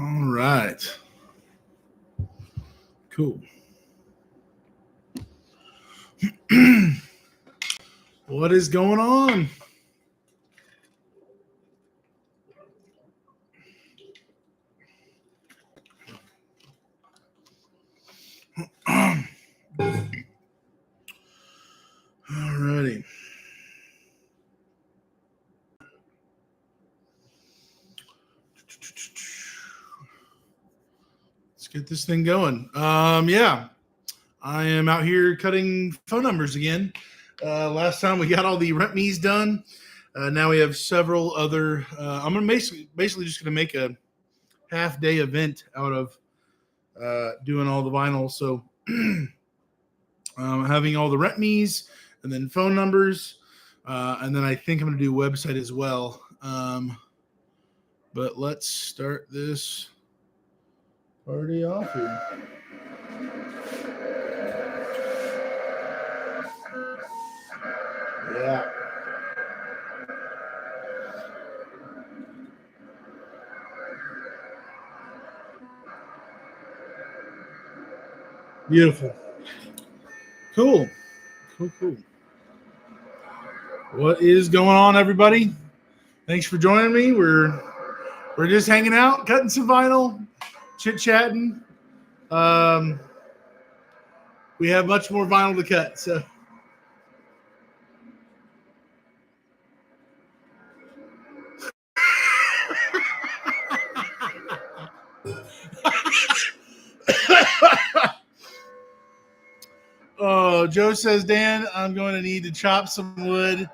All right. Cool. What is going on? Alrighty. Let's get this thing going. Yeah, I am out here cutting phone numbers again. Last time we got all the rent me's done. Now we have several other. I'm gonna basically just gonna make a half day event out of doing all the vinyl. So having all the rent me's and then phone numbers, and then I think I'm gonna do website as well. But let's start this party off here. Yeah. Beautiful. Cool. Cool. What is going on, everybody? Thanks for joining me. We're just hanging out, cutting some vinyl, chit-chatting. We have much more vinyl to cut, so oh, Joe says, Dan, I'm going to need to chop some wood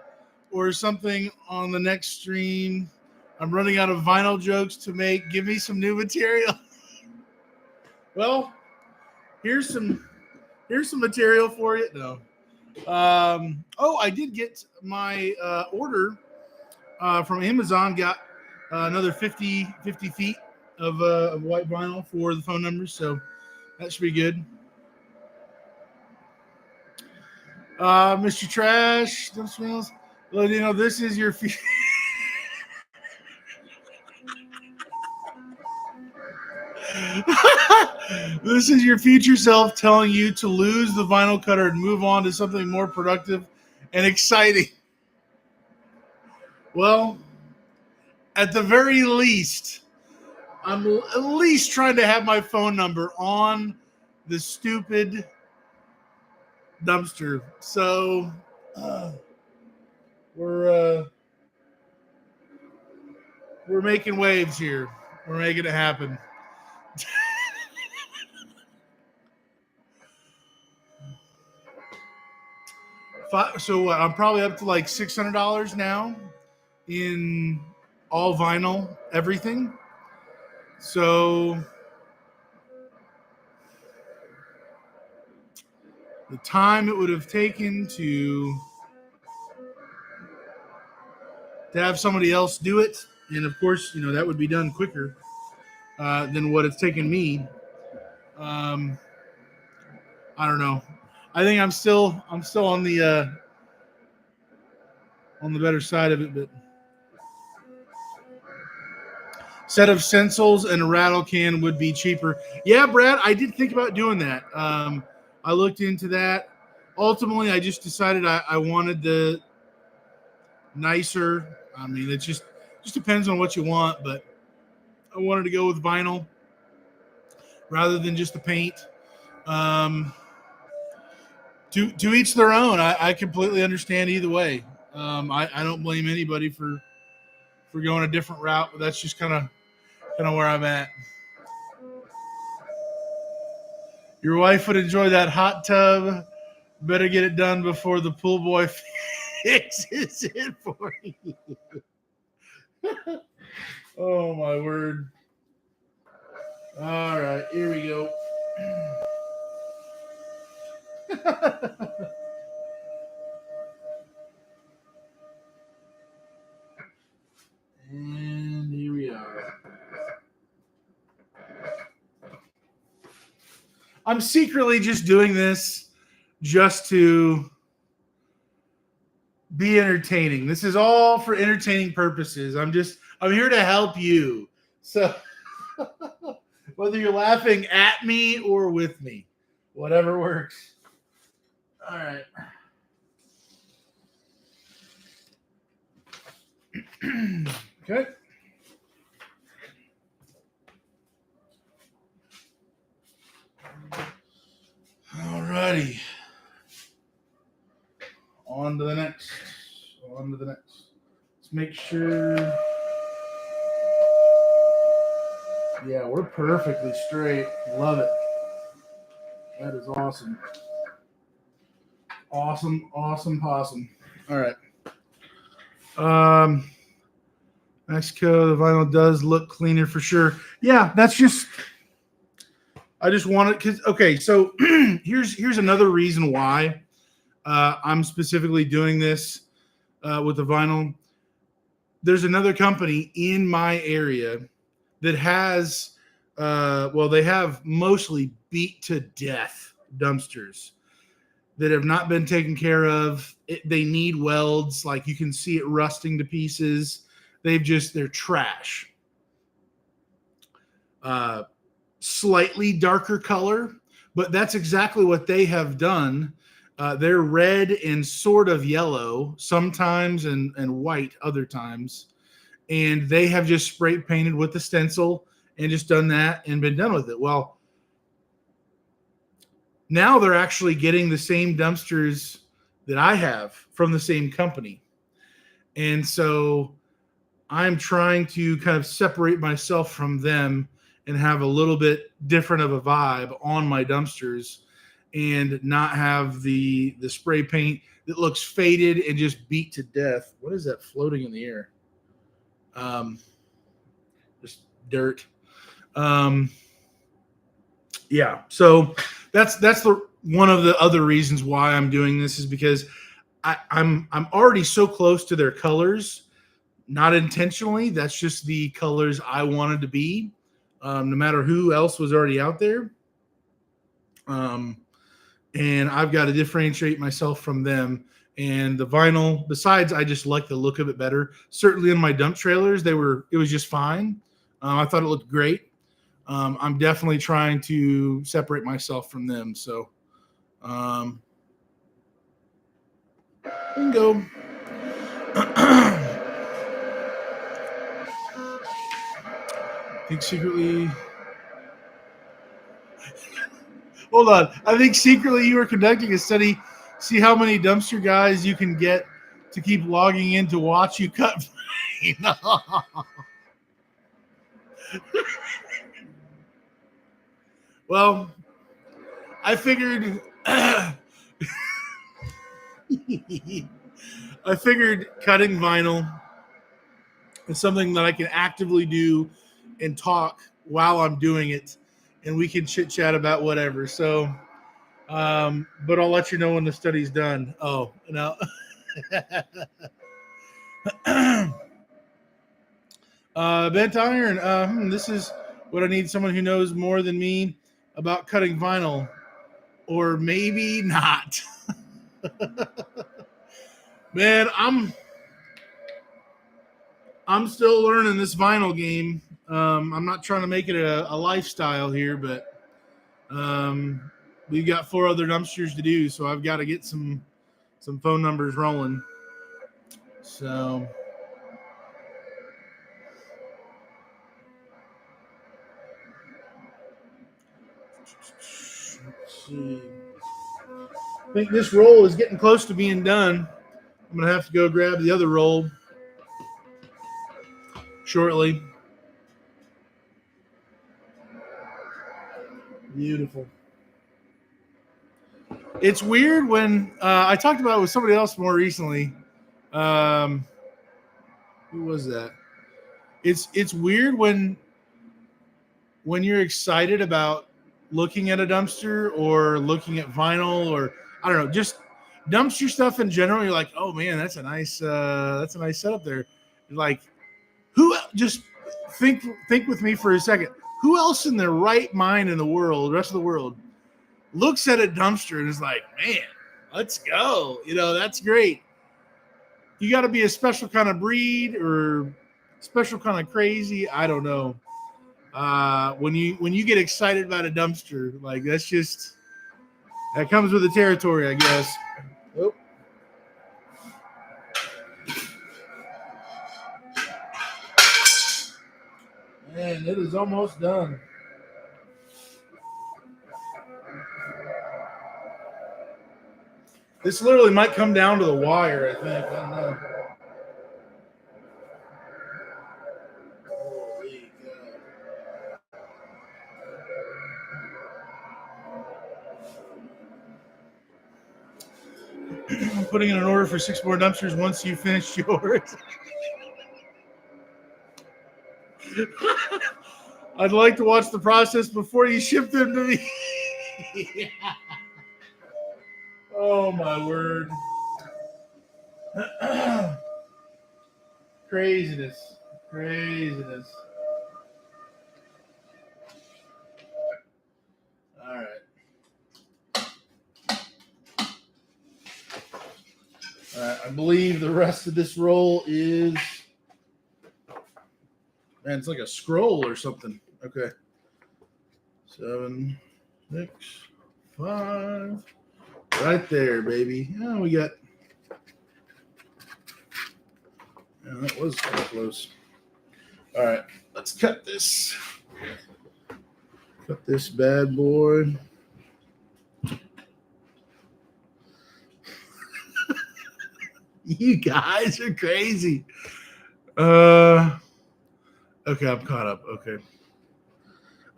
or something on the next stream. I'm running out of vinyl jokes to make. Give me some new material. Well, here's some material for you. No. I did get my order from Amazon. Got another 50 feet of white vinyl for the phone numbers, so that should be good. Mr. Trash, don't smells. Well, you know, this is your this is your future self telling you to lose the vinyl cutter and move on to something more productive and exciting. Well, at the very least, I'm at least trying to have my phone number on the stupid dumpster. So we're making waves here. We're making it happen. So I'm probably up to like $600 now in all vinyl, everything. So the time it would have taken to have somebody else do it, and of course, you know, that would be done quicker than what it's taken me. I don't know. I think I'm still on the better side of it, but set of stencils and a rattle can would be cheaper. Yeah, Brad, I did think about doing that. I looked into that. Ultimately, I just decided I wanted the nicer. I mean, it just depends on what you want, but I wanted to go with vinyl rather than just the paint. To each their own. I completely understand either way. I don't blame anybody for going a different route, but that's just kind of where I'm at. Your wife would enjoy that hot tub. Better get it done before the pool boy fixes it for you. Oh my word. All right, here we go. And here we are. I'm secretly just doing this just to be entertaining. This is all for entertaining purposes. I'm here to help you. So Whether you're laughing at me or with me, whatever works. All right. Okay. All righty. On to the next. On to the next. Let's make sure. Yeah, we're perfectly straight. Love it. That is awesome. Awesome, awesome, possum. All right. Mexico, the vinyl does look cleaner for sure. Yeah, that's just. I just wanted because okay, so here's another reason why I'm specifically doing this with the vinyl. There's another company in my area that has, they have mostly beat to death dumpsters that have not been taken care of. They need welds, like you can see it rusting to pieces. They're trash. Slightly darker color, but that's exactly what they have done. They're red and sort of yellow sometimes and white other times. And they have just spray painted with the stencil and just done that and been done with it. Well, now they're actually getting the same dumpsters that I have from the same company. And so I'm trying to kind of separate myself from them and have a little bit different of a vibe on my dumpsters and not have the spray paint that looks faded and just beat to death. What is that floating in the air? Just dirt. Yeah. So that's the one of the other reasons why I'm doing this is because I'm already so close to their colors, not intentionally. That's just the colors I wanted to be. No matter who else was already out there. And I've got to differentiate myself from them. And the vinyl, besides, I just like the look of it better. Certainly in my dump trailers, it was just fine. I thought it looked great. I'm definitely trying to separate myself from them. So, bingo. I think secretly. Hold on. I think secretly you were conducting a study. See how many dumpster guys you can get to keep logging in to watch you cut. Well, I figured. I figured cutting vinyl is something that I can actively do and talk while I'm doing it, and we can chit chat about whatever. So, but I'll let you know when the study's done. Oh, no. Bent iron. This is what I need someone who knows more than me about cutting vinyl, or maybe not. Man, I'm still learning this vinyl game. I'm not trying to make it a lifestyle here, but we've got 4 other dumpsters to do, so I've got to get some phone numbers rolling. So let's see. I think this roll is getting close to being done. I'm gonna have to go grab the other roll shortly. Beautiful. It's weird when I talked about it with somebody else more recently. Who was that? It's weird when you're excited about looking at a dumpster or looking at vinyl or I don't know, just dumpster stuff in general. You're like, oh man, that's a nice setup there. You're like, just think with me for a second. Who else in their right mind in the world, the rest of the world, looks at a dumpster and is like, man, let's go. That's great. You got to be a special kind of breed or special kind of crazy. I don't know. When you get excited about a dumpster, like that comes with the territory, I guess. Oh. Man, it is almost done. This literally might come down to the wire, I think. I don't know. Holy God. I'm putting in an order for 6 more dumpsters once you finish yours. I'd like to watch the process before you ship them to me. Oh, my word. Craziness. Craziness. All right. I believe the rest of this roll is... Man, it's like a scroll or something. Okay. 7, 6, 5. Right there, baby. Oh, we got... Yeah, that was kind of close. All right, let's cut this. Cut this bad boy. You guys are crazy. Okay, I'm caught up. Okay.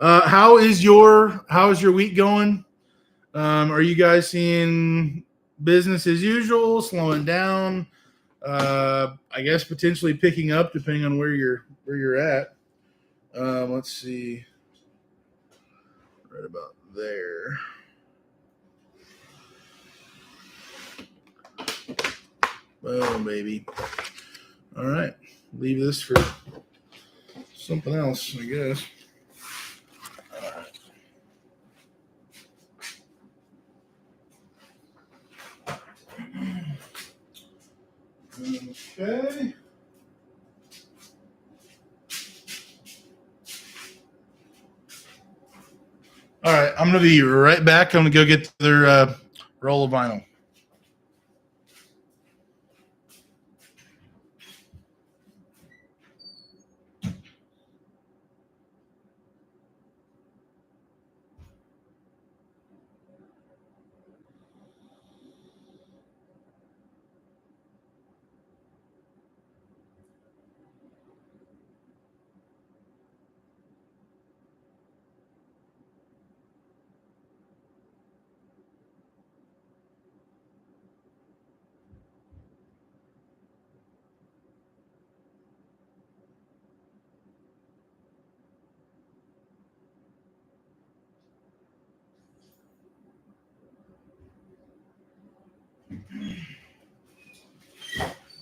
How is your week going? Are you guys seeing business as usual, slowing down? I guess potentially picking up depending on where you're at. Let's see. Right about there. Boom, baby. All right. Leave this for something else, I guess. All right. Okay. All right. I'm going to be right back. I'm going to go get their roll of vinyl.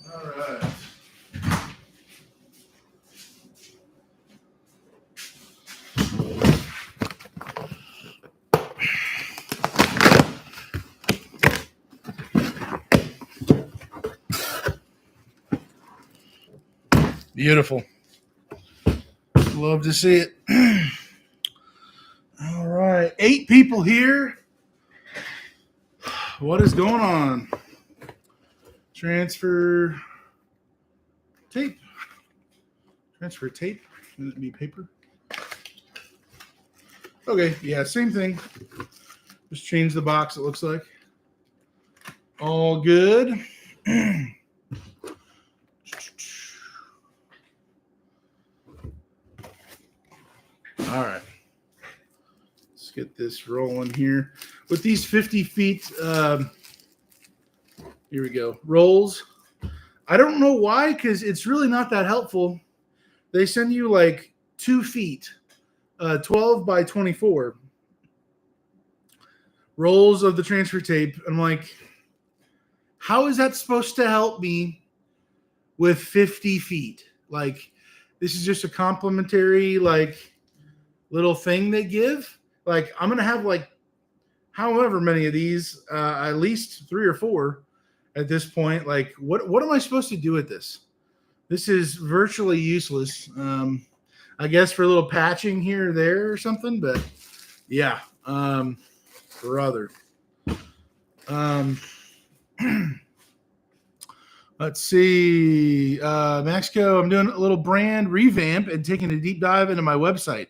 All right. Beautiful. Love to see it. All right. 8 people here. What is going on? Transfer tape. Transfer tape. Shouldn't it be paper? Okay. Yeah, same thing. Just change the box, it looks like. All good. All right. Let's get this rolling here. With these 50 feet, here we go, rolls. I don't know why, because it's really not that helpful. They send you like 2 feet, 12 by 24 rolls of the transfer tape. I'm like, how is that supposed to help me with 50 feet? Like, this is just a complimentary, like, little thing they give. Like, I'm going to have, like, however many of these, at least 3 or 4 at this point. Like, what am I supposed to do with this? This is virtually useless. I guess for a little patching here or there or something. But yeah, brother. Let's see. Maxco, I'm doing a little brand revamp and taking a deep dive into my website.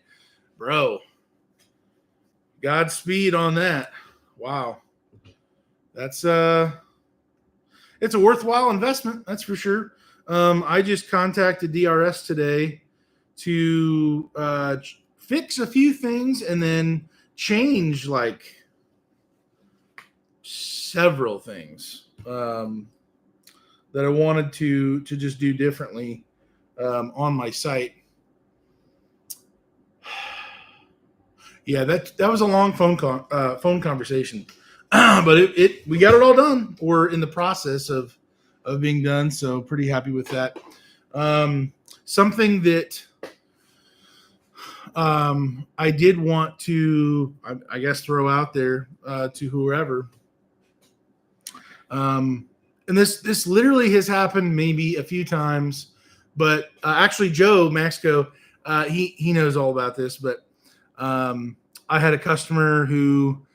Bro, Godspeed on that. Wow. That's it's a worthwhile investment, that's for sure. I just contacted DRS today to fix a few things and then change like several things that I wanted to just do differently on my site. Yeah, that was a long phone conversation, but we got it all done. We're in the process of being done, so pretty happy with that. Something that I did want to, I guess, throw out there to whoever. And this literally has happened maybe a few times, but actually Joe Maxco, he knows all about this, but I had a customer who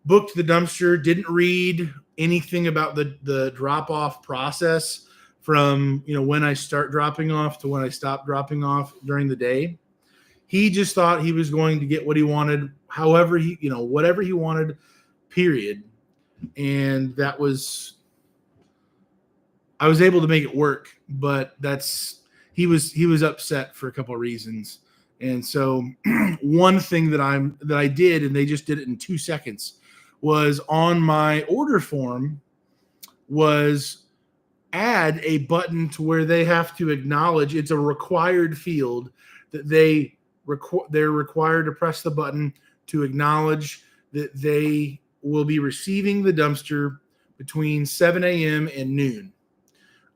booked the dumpster, didn't read anything about the drop-off process from, when I start dropping off to when I stop dropping off during the day. He just thought he was going to get what he wanted, however whatever he wanted, period. And I was able to make it work, but he was upset for a couple of reasons. And so one thing that I did, and they just did it in 2 seconds, was on my order form was add a button to where they have to acknowledge it's a required field that they're required to press the button to acknowledge that they will be receiving the dumpster between 7 a.m. and noon.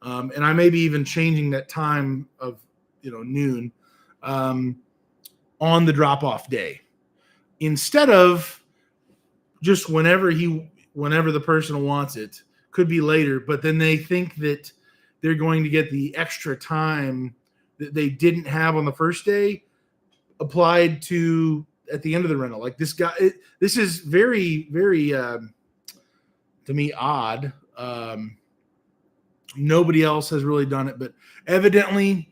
And I may be even changing that time of, noon on the drop-off day, instead of just whenever the person wants it. Could be later, but then they think that they're going to get the extra time that they didn't have on the first day applied to at the end of the rental. Like this guy, this is very, very, to me, odd. Nobody else has really done it, but evidently,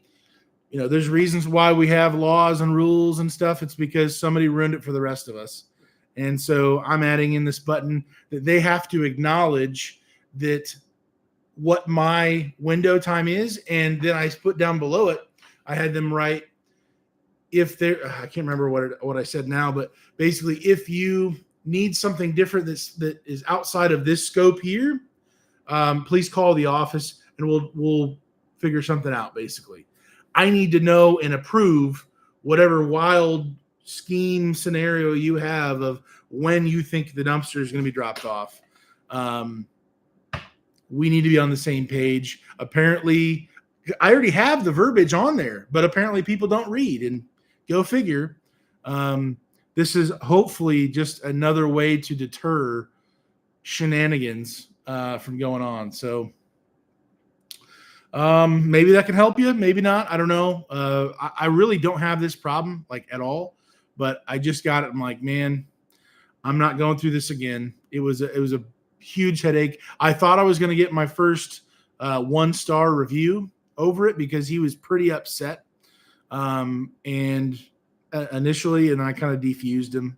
there's reasons why we have laws and rules and stuff. It's because somebody ruined it for the rest of us. And so I'm adding in this button that they have to acknowledge that what my window time is. And then I put down below it, I had them write, if they're, I can't remember what I said now, but basically if you need something different that is outside of this scope here, please call the office and we'll figure something out. Basically, I need to know and approve whatever wild scheme scenario you have of when you think the dumpster is going to be dropped off. We need to be on the same page. Apparently, I already have the verbiage on there, but apparently people don't read, and go figure. This is hopefully just another way to deter shenanigans from going on. So maybe that can help you, maybe not. I don't know. I really don't have this problem like at all, but I just got it. I'm like, man, I'm not going through this again. It was a huge headache. I thought I was going to get my first 1-star review over it because he was pretty upset. And initially, and I kind of defused him,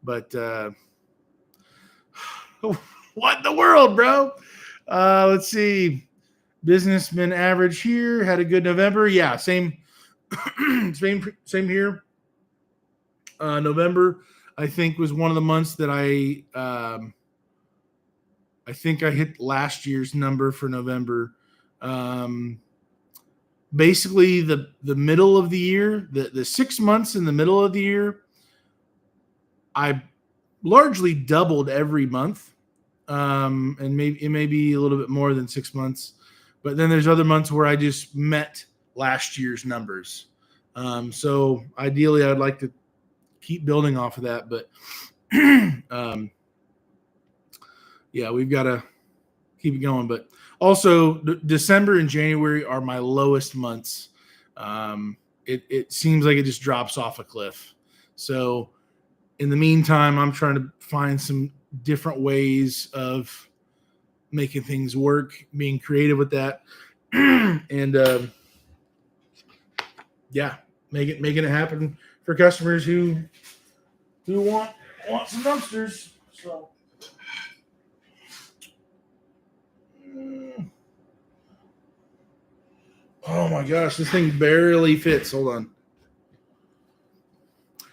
but what in the world, bro? Let's see. Businessman average here had a good November. Yeah, same here. November, I think, was one of the months that I think I hit last year's number for November. Basically, the middle of the year, the 6 months in the middle of the year, I largely doubled every month. And maybe it may be a little bit more than 6 months. But then there's other months where I just met last year's numbers. So ideally, I'd like to keep building off of that. But yeah, we've got to keep it going. But also, December and January are my lowest months. it seems like it just drops off a cliff. So in the meantime, I'm trying to find some different ways of making things work, being creative with that, and yeah, making it happen for customers who want some dumpsters. So. Oh my gosh, this thing barely fits. Hold on.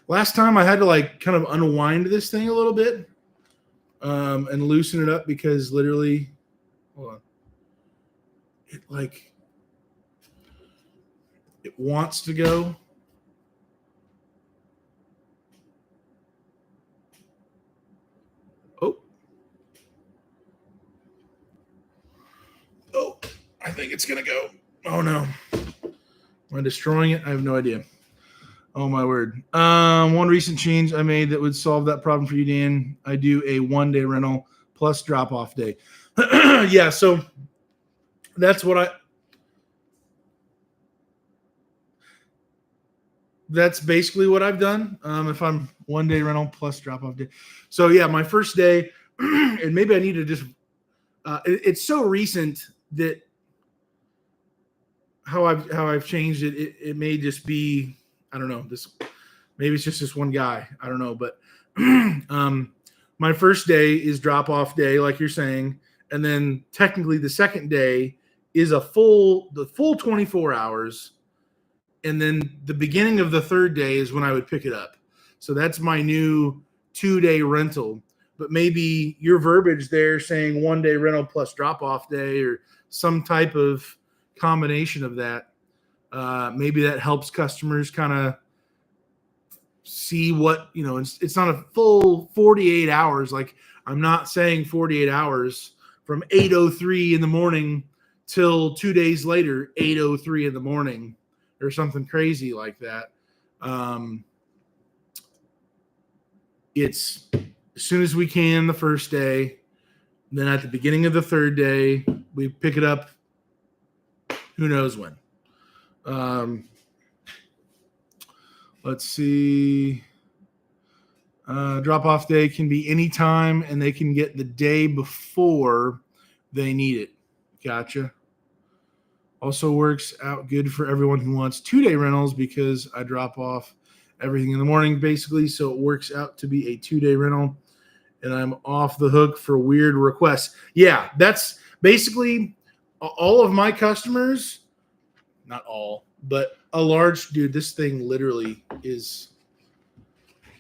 Last time I had to like kind of unwind this thing a little bit and loosen it up because literally, hold on. It wants to go. Oh, I think it's going to go. Oh no. Am I destroying it? I have no idea. Oh my word. One recent change I made that would solve that problem for you, Dan. I do a 1-day rental plus drop-off day. Yeah, so that's basically what I've done. If I'm 1-day rental plus drop-off day. So yeah, my first day, and maybe I need to just it's so recent that how I've changed it. It may just be, I don't know, maybe it's just this one guy. I don't know, but my first day is drop off day, like you're saying, and then technically the second day is the full 24 hours, and then the beginning of the third day is when I would pick it up. So that's my new 2-day rental. But maybe your verbiage there saying 1-day rental plus drop off day or some type of combination of that, maybe that helps customers kind of see what, it's not a full 48 hours. Like, I'm not saying 48 hours from 8:03 in the morning till 2 days later, 8:03 in the morning or something crazy like that. It's as soon as we can the first day, then at the beginning of the third day, we pick it up. Who knows when? Let's see. Drop-off day can be anytime, and they can get the day before they need it. Gotcha. Also works out good for everyone who wants 2-day rentals because I drop off everything in the morning, basically, so it works out to be a 2-day rental, and I'm off the hook for weird requests. Yeah, that's basically all of my customers, not all, but a large, dude, this thing literally is,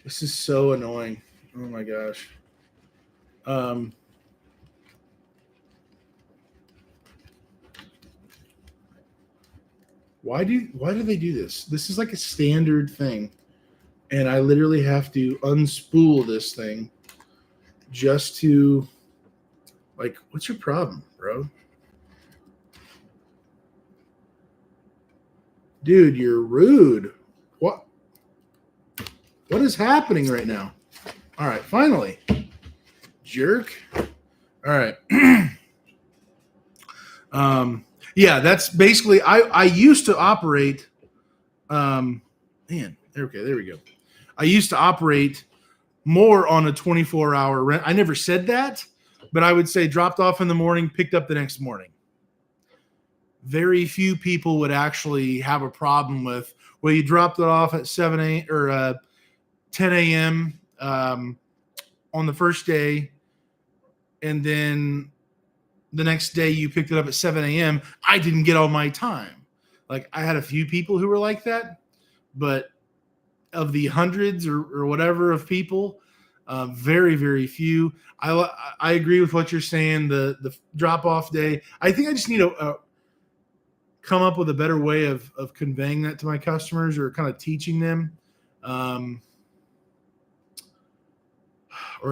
this is so annoying. Oh my gosh. Why do they do this? This is like a standard thing. And I literally have to unspool this thing just to, like, what's your problem, bro? Dude, you're rude. What is happening right now? All right, finally. Jerk. All right. Yeah, that's basically, I used to operate, okay, there we go. I used to operate more on a 24-hour rent. I never said that, but I would say dropped off in the morning, picked up the next morning. Very few people would actually have a problem with, well, you dropped it off at 7 a.m. or 10 a.m. On the first day, and then the next day you picked it up at 7 a.m. I didn't get all my time. Like, I had a few people who were like that, but of the hundreds or whatever of people, very, very few. I agree with what you're saying. The drop off day. I think I just need to come up with a better way of conveying that to my customers or kind of teaching them, or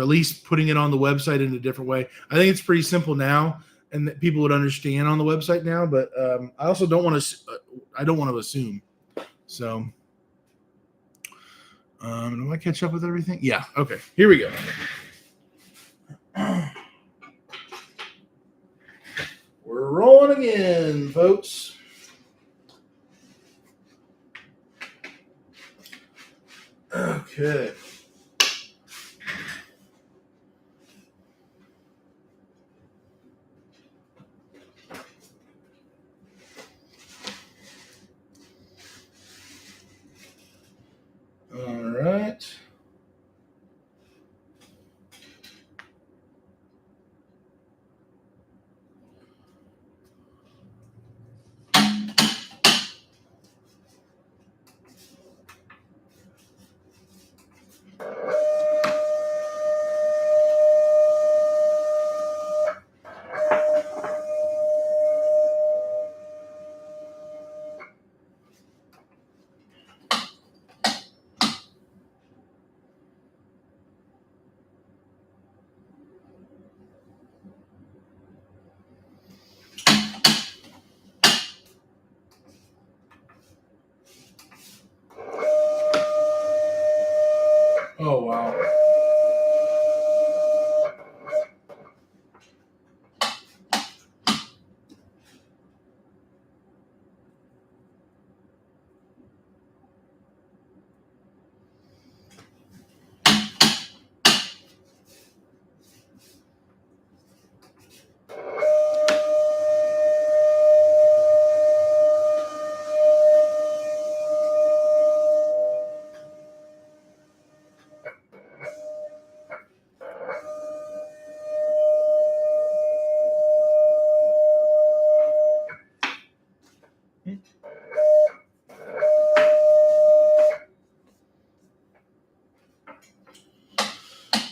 at least putting it on the website in a different way. I think it's pretty simple now, and that people would understand on the website now. But I also don't want to assume. So. Do I catch up with everything? Yeah. Okay. Here we go. We're rolling again, folks. Okay. All right. Oh, wow.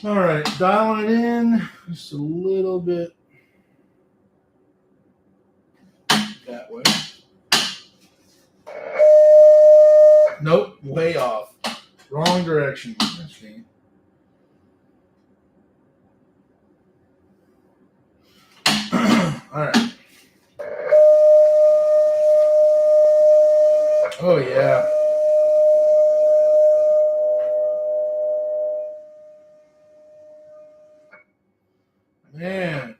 All right, dialing it in just a little bit that way. Nope, way off. Wrong direction. All right. Oh, yeah. Man.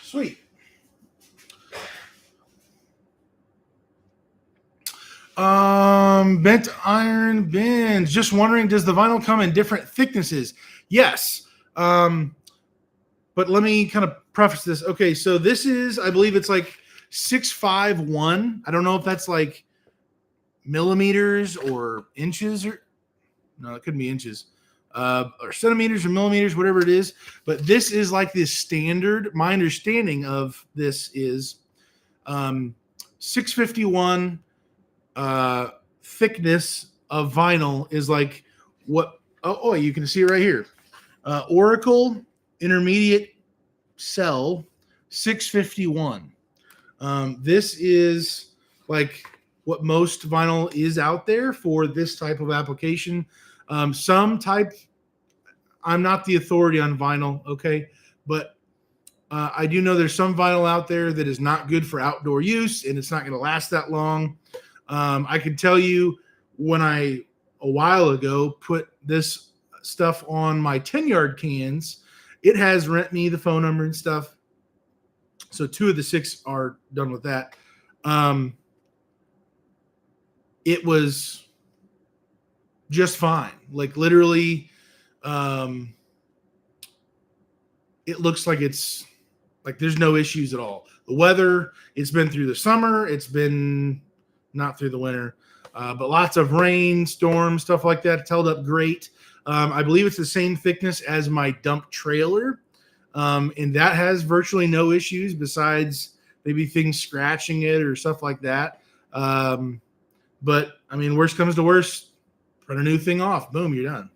Sweet. Bent iron bins. Just wondering, does the vinyl come in different thicknesses? Yes. But let me kind of preface this. Okay, so this is, I believe it's like 651. I don't know if that's like millimeters or inches, or no, it couldn't be inches, or centimeters or millimeters, whatever it is. But this is like this standard. My understanding of this is 651 thickness of vinyl is like what? Oh, you can see it right here. Oracle Intermediate Cell 651. This is like what most vinyl is out there for this type of application. Some type, I'm not the authority on vinyl, okay, but I do know there's some vinyl out there that is not good for outdoor use and it's not going to last that long. I can tell you when I a while ago put this stuff on my 10-yard cans, it has rent me the phone number and stuff. So 2 of the 6 are done with that. It was just fine. Like literally, it looks like it's like there's no issues at all. The weather, it's been through the summer. It's been not through the winter, but lots of rain, storms, stuff like that. It's held up great. I believe it's the same thickness as my dump trailer. And that has virtually no issues besides maybe things scratching it or stuff like that. But I mean, worst comes to worst, print a new thing off. Boom, you're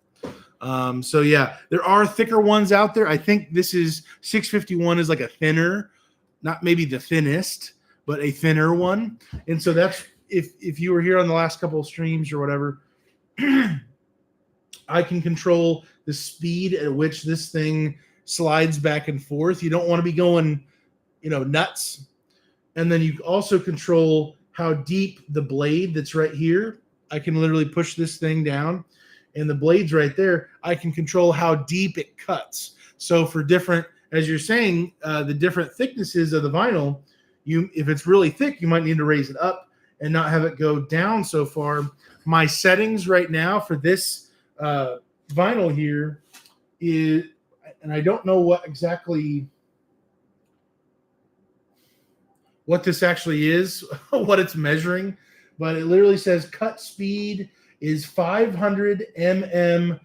done. So yeah, there are thicker ones out there. I think this is 651 is like a thinner, not maybe the thinnest, but a thinner one. And so that's, if you were here on the last couple of streams or whatever, I can control the speed at which this thing slides back and forth. You don't want to be going, nuts. And then you also control how deep the blade that's right here. I can literally push this thing down and the blade's right there. I can control how deep it cuts. So for different, as you're saying, the different thicknesses of the vinyl, if it's really thick, you might need to raise it up. and not have it go down so far. My settings right now for this vinyl here is, and I don't know what this actually is, what it's measuring, but it literally says cut speed is 500 mm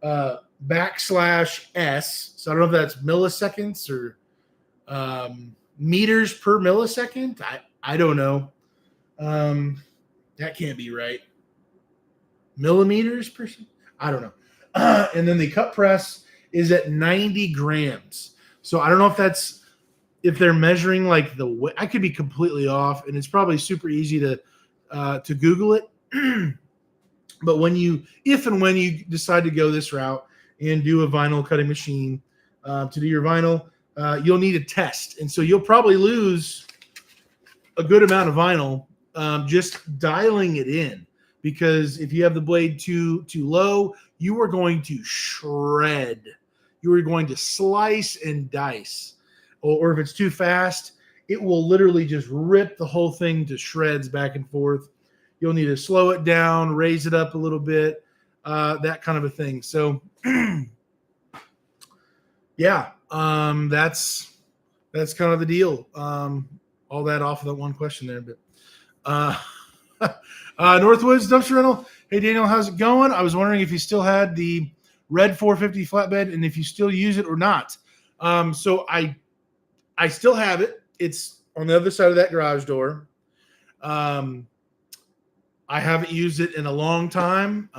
/s. So I don't know if that's milliseconds or meters per millisecond. I don't know. That can't be right. Millimeters per second? I don't know. And then the cut press is at 90 grams. So I don't know if they're measuring like the weight. I could be completely off, and it's probably super easy to Google it. But if and when you decide to go this route and do a vinyl cutting machine to do your vinyl, you'll need a test. And so you'll probably lose a good amount of vinyl just dialing it in, because if you have the blade too low, you are going to shred. You are going to slice and dice. Or if it's too fast, it will literally just rip the whole thing to shreds back and forth. You'll need to slow it down, raise it up a little bit, that kind of a thing. So, yeah, that's kind of the deal. All that off of that one question there, but Northwoods Dumpster Rental. Hey Daniel, how's it going? I was wondering if you still had the red 450 flatbed and if you still use it or not. So I still have it. It's on the other side of that garage door. I haven't used it in a long time.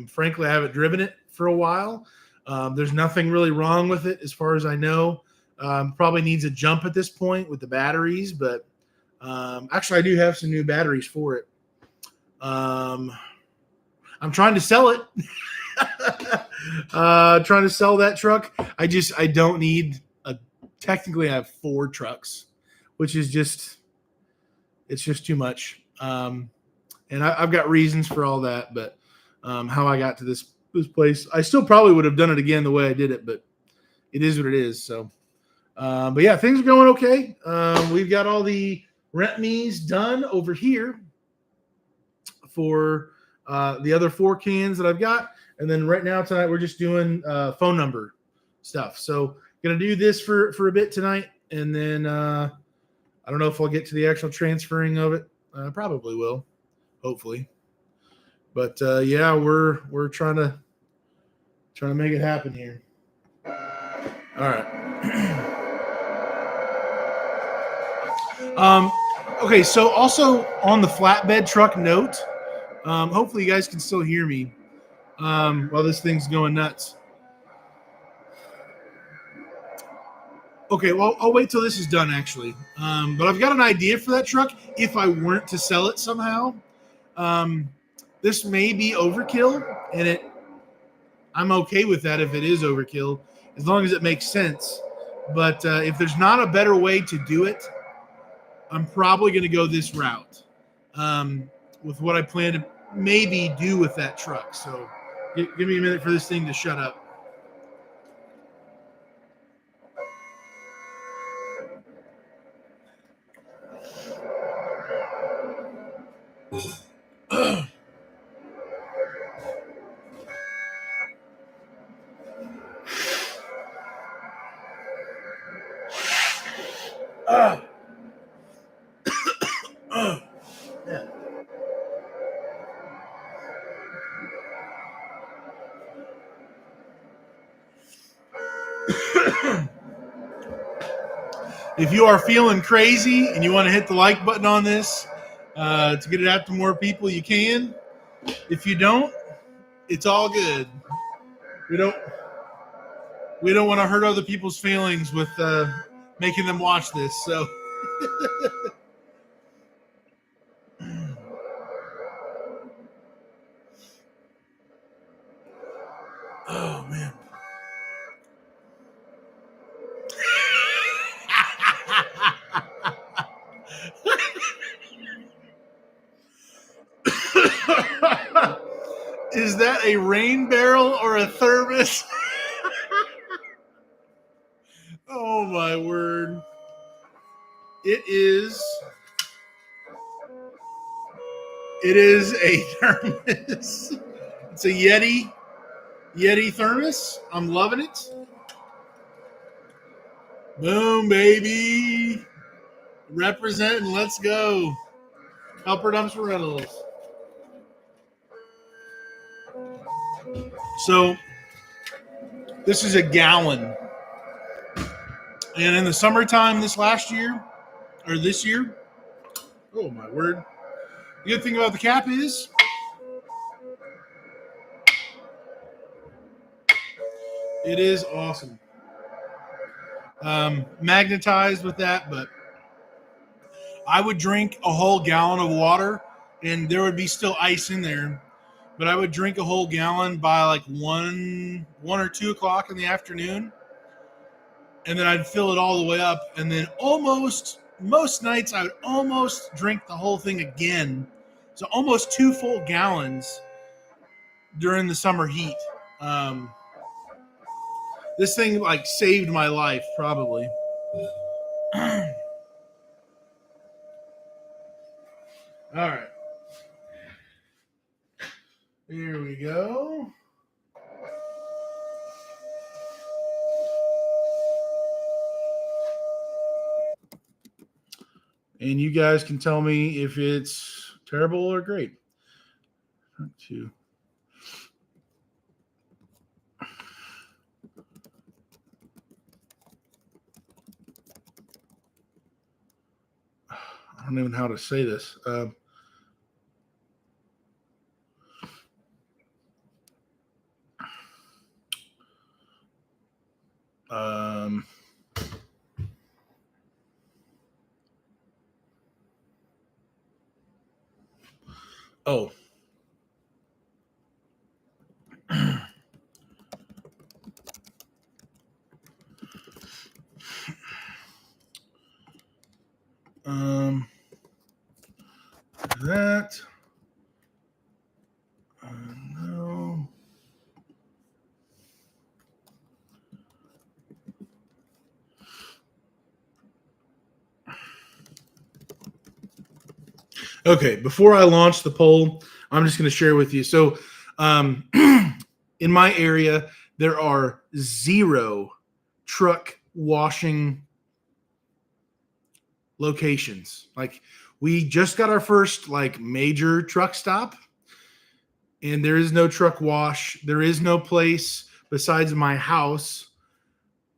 Frankly, I haven't driven it for a while. There's nothing really wrong with it as far as I know. Probably needs a jump at this point with the batteries, but actually I do have some new batteries for it. I'm trying to sell it. Trying to sell that truck. I don't need technically I have 4 trucks, which is it's just too much. And I've got reasons for all that, but how I got to this place, I still probably would have done it again the way I did it, but it is what it is. So, but yeah, things are going okay. We've got all the rent me's done over here for the other 4 cans that I've got. And then right now tonight, we're just doing phone number stuff. So going to do this for a bit tonight. And then I don't know if I'll get to the actual transferring of it. I probably will. Hopefully, but yeah, we're trying to make it happen here. All right. Okay. So also on the flatbed truck note, hopefully you guys can still hear me while this thing's going nuts. Okay, well, I'll wait till this is done actually. But I've got an idea for that truck if I weren't to sell it somehow. This may be overkill, and I'm okay with that if it is overkill, as long as it makes sense. But if there's not a better way to do it, I'm probably going to go this route with what I plan to maybe do with that truck. So give me a minute for this thing to shut up. If you are feeling crazy and you want to hit the like button on this to get it out to more people, you can. If you don't, it's all good. We don't want to hurt other people's feelings with making them watch this. So. Oh man. Is that a rain barrel or a thermos? Oh my word. It is It is a thermos. It's a Yeti thermos. I'm loving it. Boom, baby. Represent and let's go. Helper Dumpster Rentals. So this is a gallon. And in the summertime this year, oh my word. The good thing about the cap is it is awesome. Magnetized with that, but I would drink a whole gallon of water and there would be still ice in there. But I would drink a whole gallon by like 1 or 2 o'clock in the afternoon. And then I'd fill it all the way up. And then most nights I would almost drink the whole thing again. So almost 2 full gallons during the summer heat. This thing like saved my life probably. All right. Here we go. And you guys can tell me if it's terrible or great. I don't even know how to say this. Oh. That. No. Okay, before I launch the poll, I'm just going to share with you. So, in my area, there are 0 truck washing locations. Like, we just got our first like major truck stop, and there is no truck wash. There is no place besides my house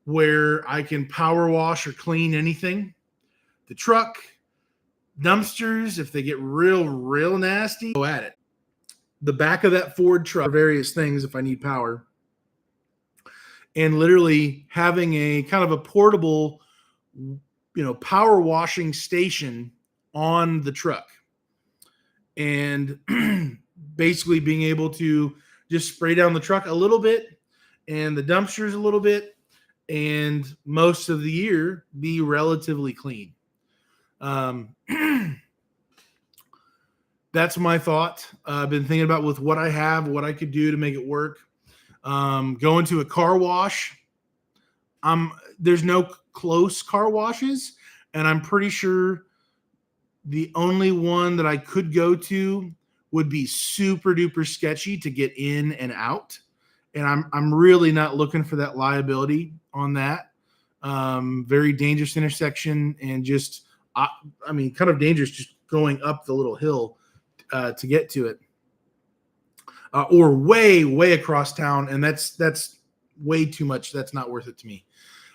where I can power wash or clean anything. The truck dumpsters, if they get real nasty, go at it. The back of that Ford truck, various things if I need power. And literally having a kind of a portable, power washing station on the truck. And basically being able to just spray down the truck a little bit and the dumpsters a little bit, and most of the year be relatively clean. That's my thought. I've been thinking about with what I have, what I could do to make it work. Going to a car wash. There's no close car washes, and I'm pretty sure the only one that I could go to would be super duper sketchy to get in and out. And I'm really not looking for that liability on that. Very dangerous intersection, and just, kind of dangerous just going up the little hill to get to it. Or way across town, and that's way too much. That's not worth it to me.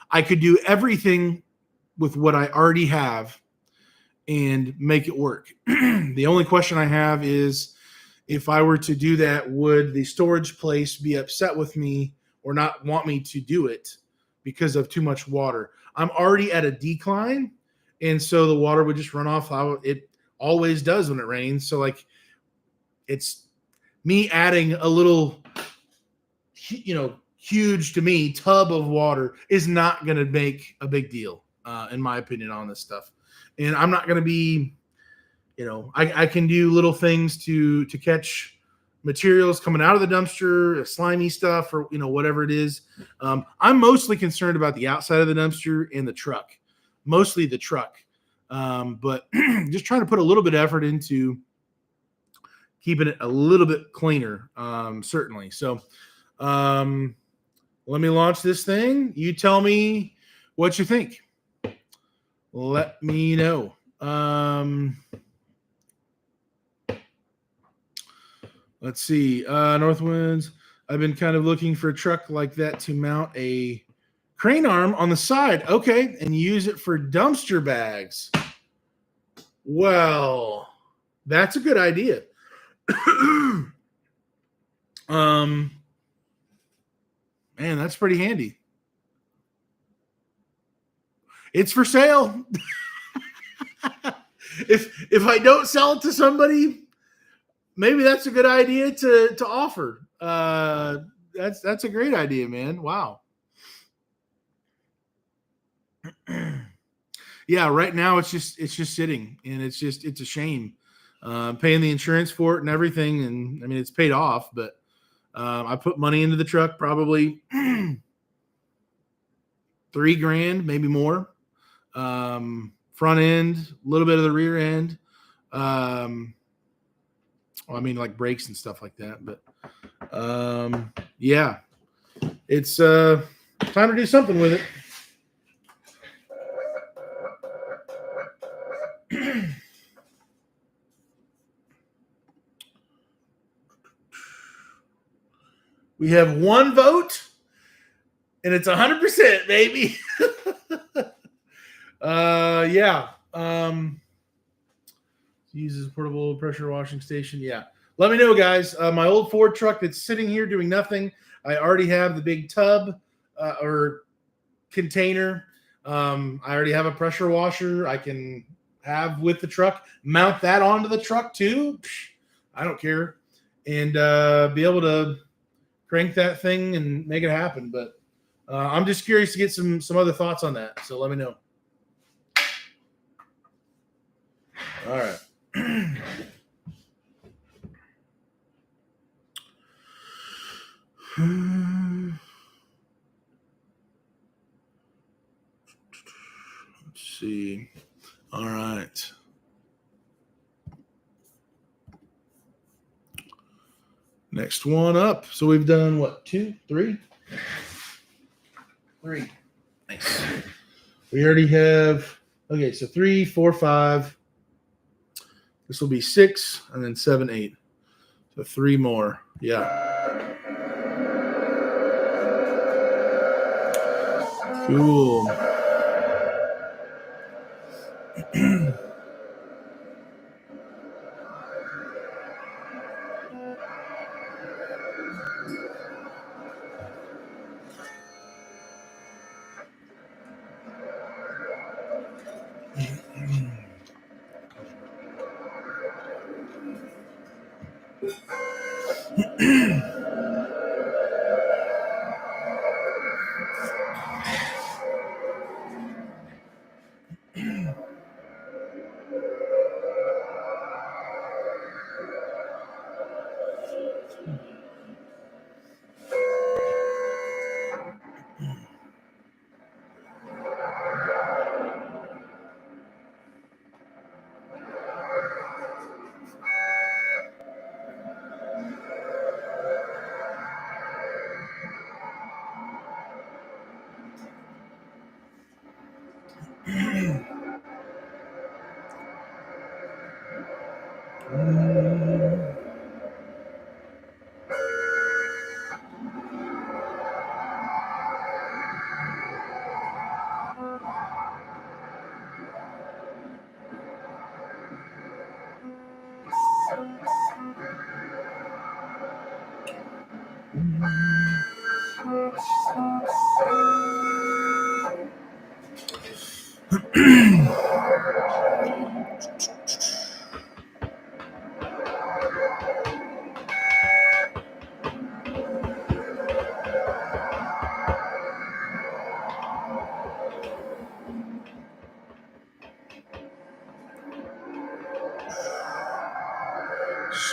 I could do everything with what I already have and make it work. The only question I have is, if I were to do that, would the storage place be upset with me or not want me to do it because of too much water? I'm already at a decline, and so the water would just run off how it always does when it rains. So like, it's me adding a little, huge to me tub of water is not going to make a big deal, in my opinion, on this stuff. And I'm not going to be, I can do little things to catch materials coming out of the dumpster, slimy stuff, or, whatever it is. I'm mostly concerned about the outside of the dumpster and the truck, mostly the truck. But just trying to put a little bit of effort into keeping it a little bit cleaner, certainly. So let me launch this thing. You tell me what you think. Let me know. Let's see. Northwinds. I've been kind of looking for a truck like that to mount a crane arm on the side. Okay. And use it for dumpster bags. Well, that's a good idea. Man, that's pretty handy. It's for sale. If I don't sell it to somebody, maybe that's a good idea to offer. That's a great idea, man. Wow. Yeah, right now it's just sitting, and it's a shame. Paying the insurance for it and everything, and I mean it's paid off, but I put money into the truck, probably $3,000, maybe more. Front end, a little bit of the rear end. I mean, like brakes and stuff like that. But yeah, it's time to do something with it. We have one vote, and it's 100%, baby. Yeah. Uses portable pressure washing station. Yeah. Let me know, guys. My old Ford truck that's sitting here doing nothing. I already have the big tub or container. I already have a pressure washer I can have with the truck. Mount that onto the truck too. I don't care. And be able to crank that thing and make it happen. But I'm just curious to get some other thoughts on that. So let me know. All right. Let's see. All right. Next one up. So we've done what? 2, 3? 3. Nice. We already have, okay, so 3, 4, 5. This will be 6, and then 7, 8. So 3 more. Yeah. Cool.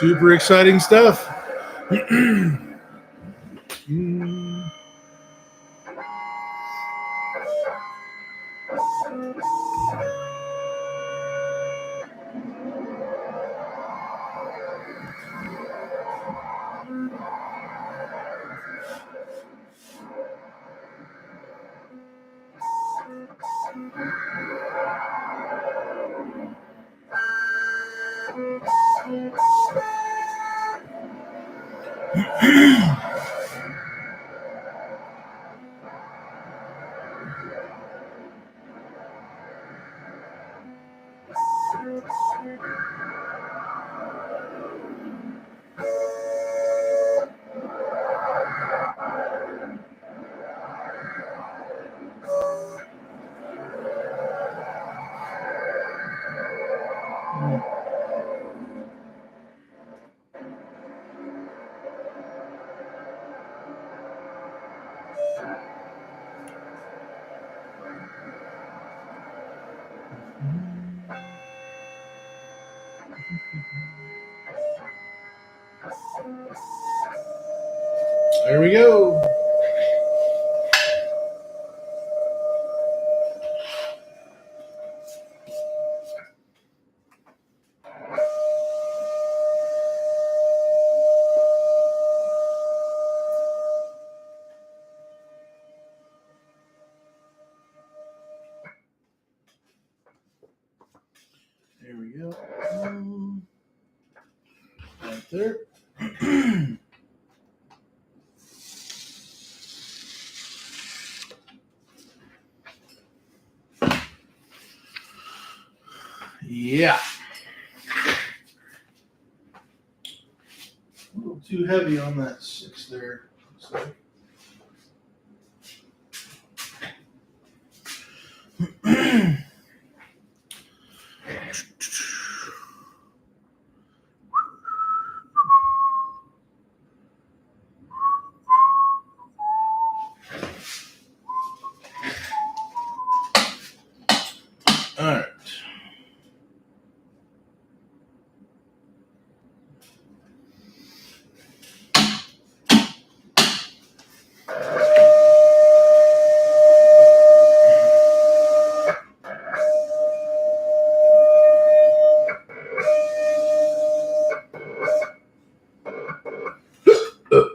Super exciting stuff. There we go. There we go. Right there. Yeah. A little too heavy on that 6 there. So. All right.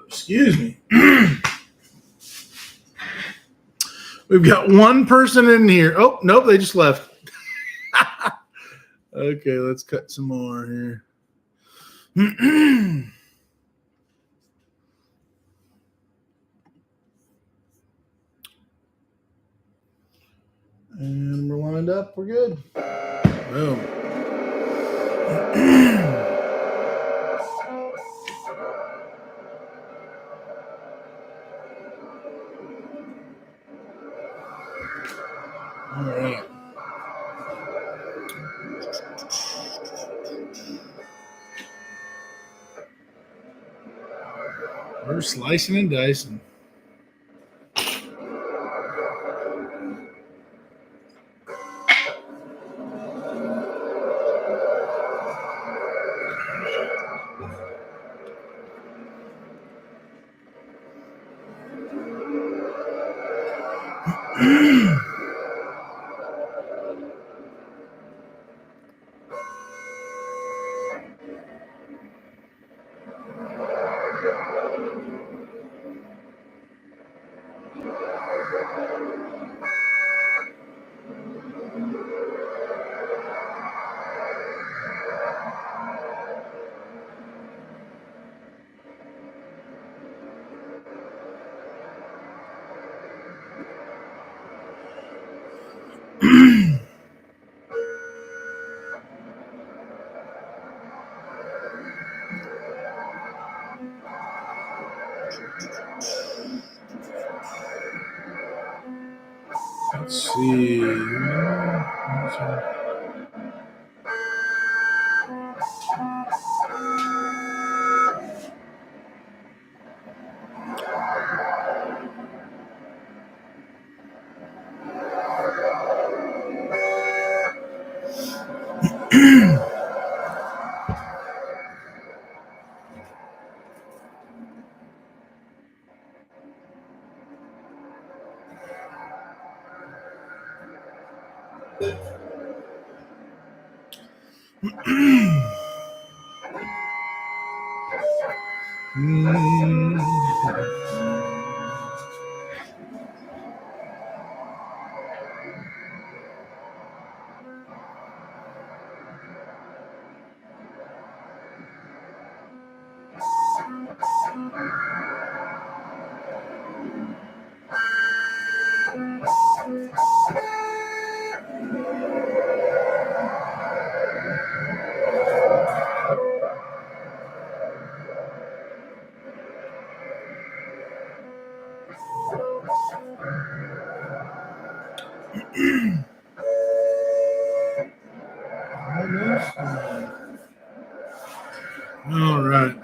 Excuse me. We've got one person in here. Oh, nope, they just left. Okay, let's cut some more here. And we're lined up. We're good. Boom. All right. We're slicing and dicing. Let's see. All right.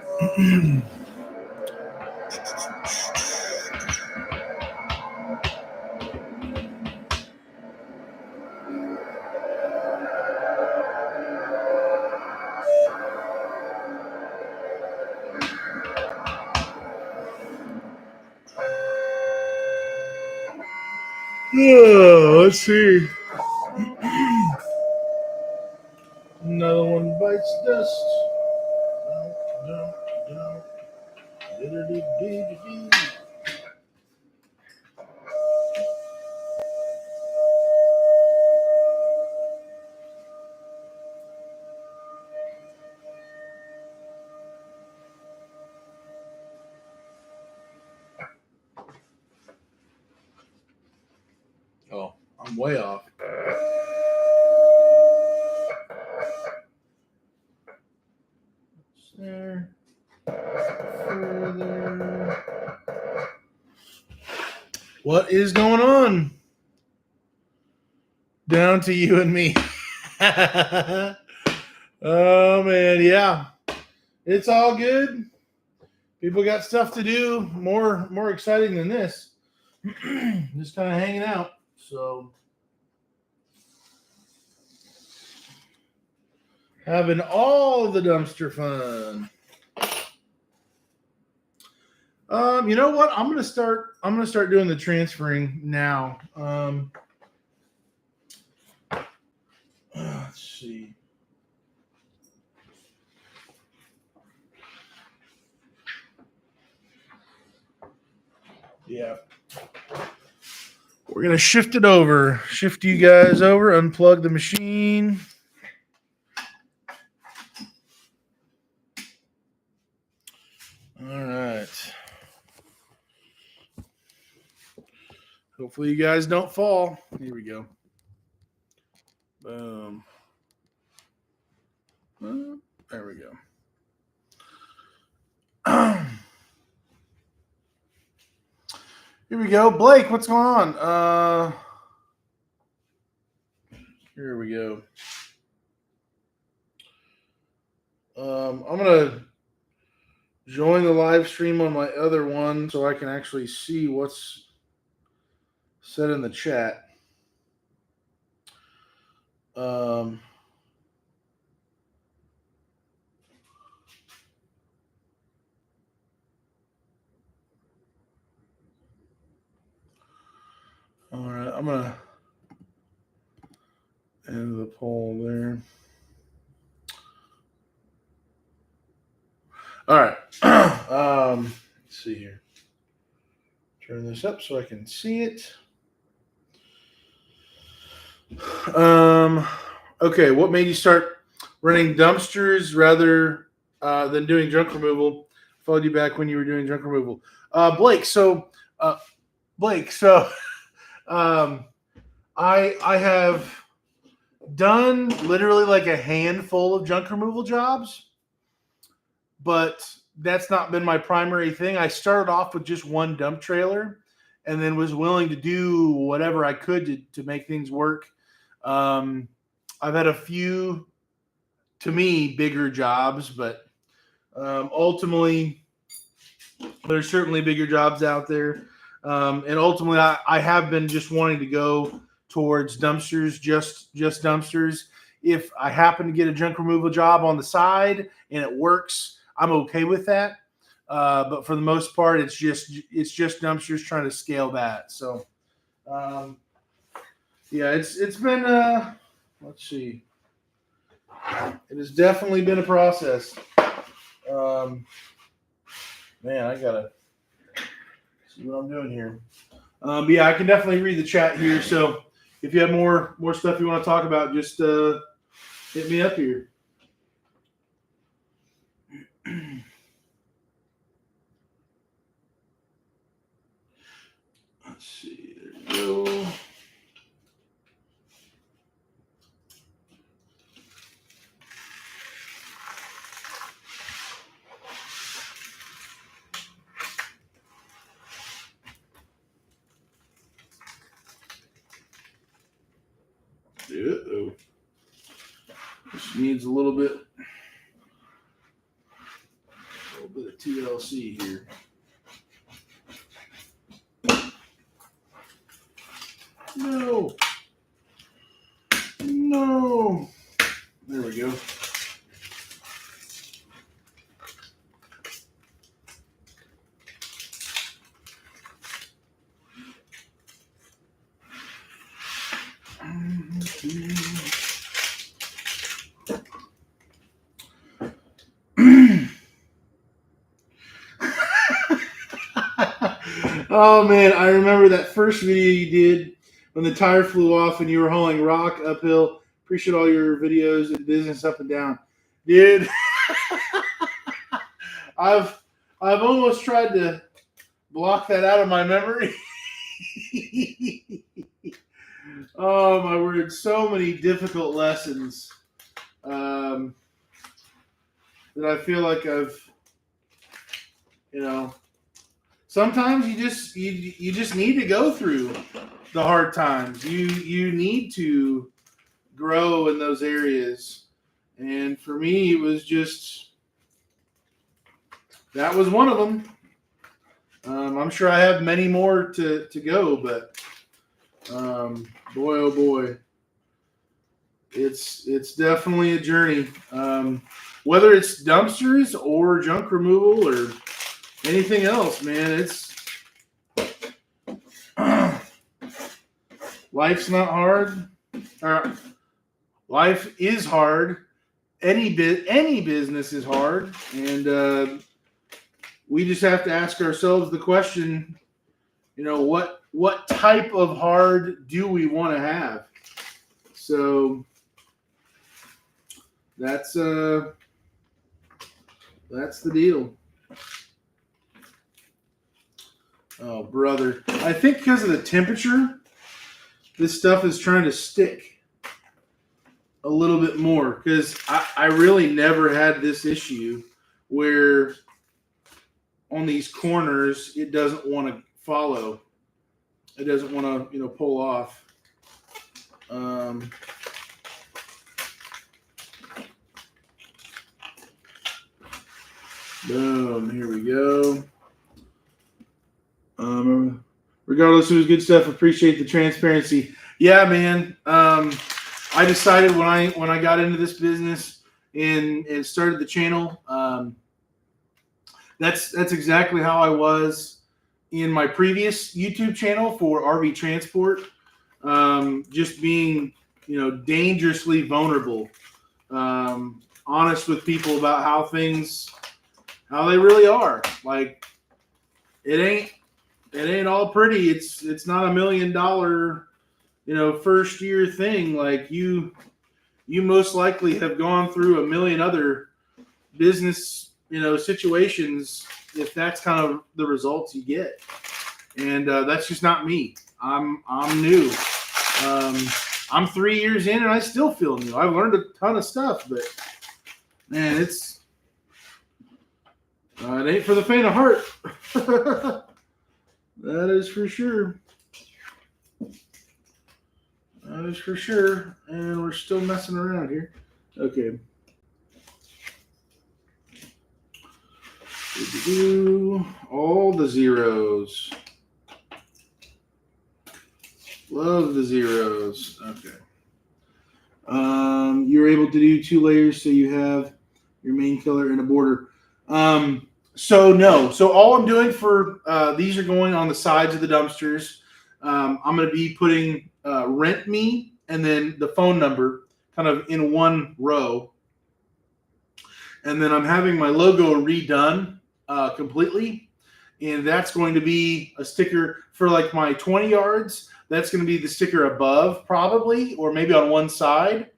Let's see. Another one bites dust. Oh, I'm way off. There. Further. What is going on? Down to you and me. Oh man, yeah. It's all good. People got stuff to do. More exciting than this. Just kind of hanging out. So having all the dumpster fun. You know what? I'm gonna start doing the transferring now. Let's see. Yeah. We're gonna shift it over. Shift you guys over, unplug the machine. All right. Hopefully you guys don't fall. Here we go. Boom. There we go. Here we go. Blake, what's going on? Here we go. I'm going to join the live stream on my other one so I can actually see what's said in the chat. All right, I'm going to end the poll there. All right. Let's see here. Turn this up so I can see it. Okay, what made you start running dumpsters rather than doing junk removal? Followed you back when you were doing junk removal. Blake, I have done literally like a handful of junk removal jobs, but that's not been my primary thing. I started off with just one dump trailer and then was willing to do whatever I could to make things work. I've had a few, to me, bigger jobs, but ultimately, there's certainly bigger jobs out there. And ultimately, I have been just wanting to go towards dumpsters, just dumpsters. If I happen to get a junk removal job on the side and it works, I'm okay with that. But for the most part, it's just dumpsters, trying to scale that. So, yeah, it's been let's see. It has definitely been a process. Man, I gotta see what I'm doing here. But yeah, I can definitely read the chat here. So if you have more stuff you want to talk about, just hit me up here. see. There we go. Uh-oh. This needs a little bit of TLC here. No. No. There we go. Oh man, I remember that first video you did when the tire flew off and you were hauling rock uphill. Appreciate all your videos and business up and down, dude. I've almost tried to block that out of my memory. Oh my word, so many difficult lessons that I feel like I've, sometimes you just need to go through the hard times. You need to grow in those areas. And for me, it was just, that was one of them. I'm sure I have many more to go, but boy, oh boy, it's definitely a journey. Whether it's dumpsters or junk removal or anything else, man, it's life's not hard. Life is hard. Any business is hard, and we just have to ask ourselves the question, what type of hard do we want to have? So that's the deal. Oh, brother. I think because of the temperature, this stuff is trying to stick a little bit more, because I really never had this issue where on these corners it doesn't want to follow. It doesn't want to, pull off. Boom. Here we go. Regardless, it was good stuff. Appreciate the transparency. Yeah, man. I decided when I got into this business and started the channel, that's exactly how I was in my previous YouTube channel for RV transport. Just being, dangerously vulnerable, honest with people about how they really are. Like, it ain't all pretty. It's not $1 million, first year thing. Like, you most likely have gone through a million other business, situations, if that's kind of the results you get. And that's just not me. I'm new. I'm 3 years in and I still feel new. I've learned a ton of stuff, but man, it ain't for the faint of heart. That is for sure. That is for sure. And we're still messing around here. Okay. All the zeros. Love the zeros. Okay. You're able to do 2 layers, so you have your main color and a border. So no. So all I'm doing for these are going on the sides of the dumpsters. I'm going to be putting rent me and then the phone number kind of in one row. And then I'm having my logo redone completely. And that's going to be a sticker for like my 20 yards. That's going to be the sticker above probably, or maybe on one side.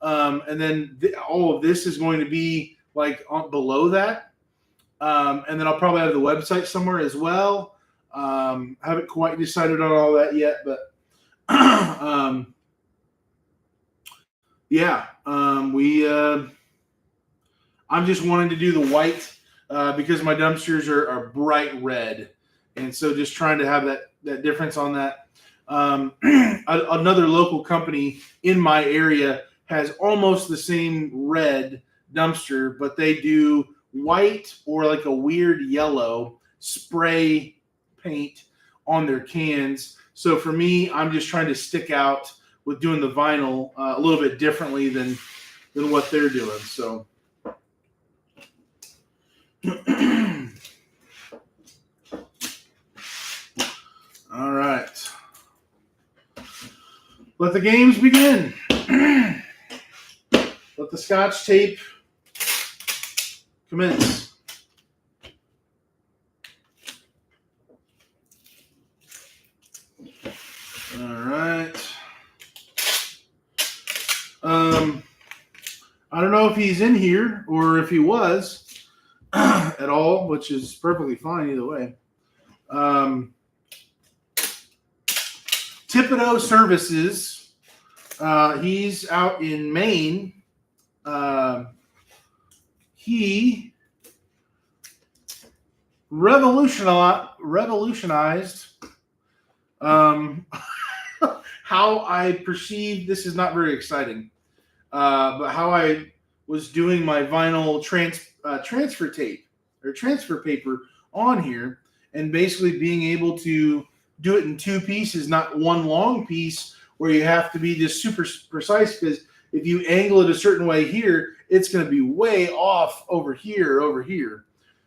And then all of this is going to be like below that. And then I'll probably have the website somewhere as well. Haven't quite decided on all that yet, but yeah, I'm just wanting to do the white because my dumpsters are bright red, and so just trying to have that difference on that. Another local company in my area has almost the same red dumpster, but they do white or like a weird yellow spray paint on their cans. So for me, I'm just trying to stick out with doing the vinyl a little bit differently than what they're doing. So all right. Let the games begin. Let the Scotch tape commence. All right. I don't know if he's in here or if he was at all, which is perfectly fine either way. Thibodeau Services. He's out in Maine. He revolutionized how I perceive. This is not very exciting, but how I was doing my vinyl transfer tape or transfer paper on here, and basically being able to do it in two pieces, not one long piece where you have to be just super precise, because if you angle it a certain way here, it's going to be way off over here.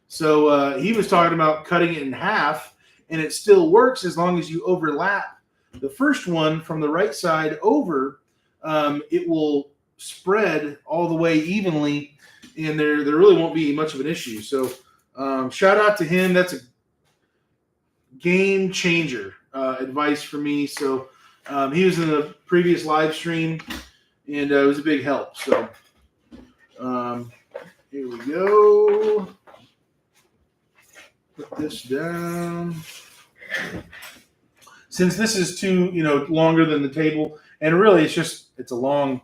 So he was talking about cutting it in half, and it still works as long as you overlap the first one from the right side over. It will spread all the way evenly, and there really won't be much of an issue. So shout out to him. That's a game changer advice for me. So he was in the previous live stream, and it was a big help. So here we go. Put this down. Since this is too, longer than the table, and really it's a long,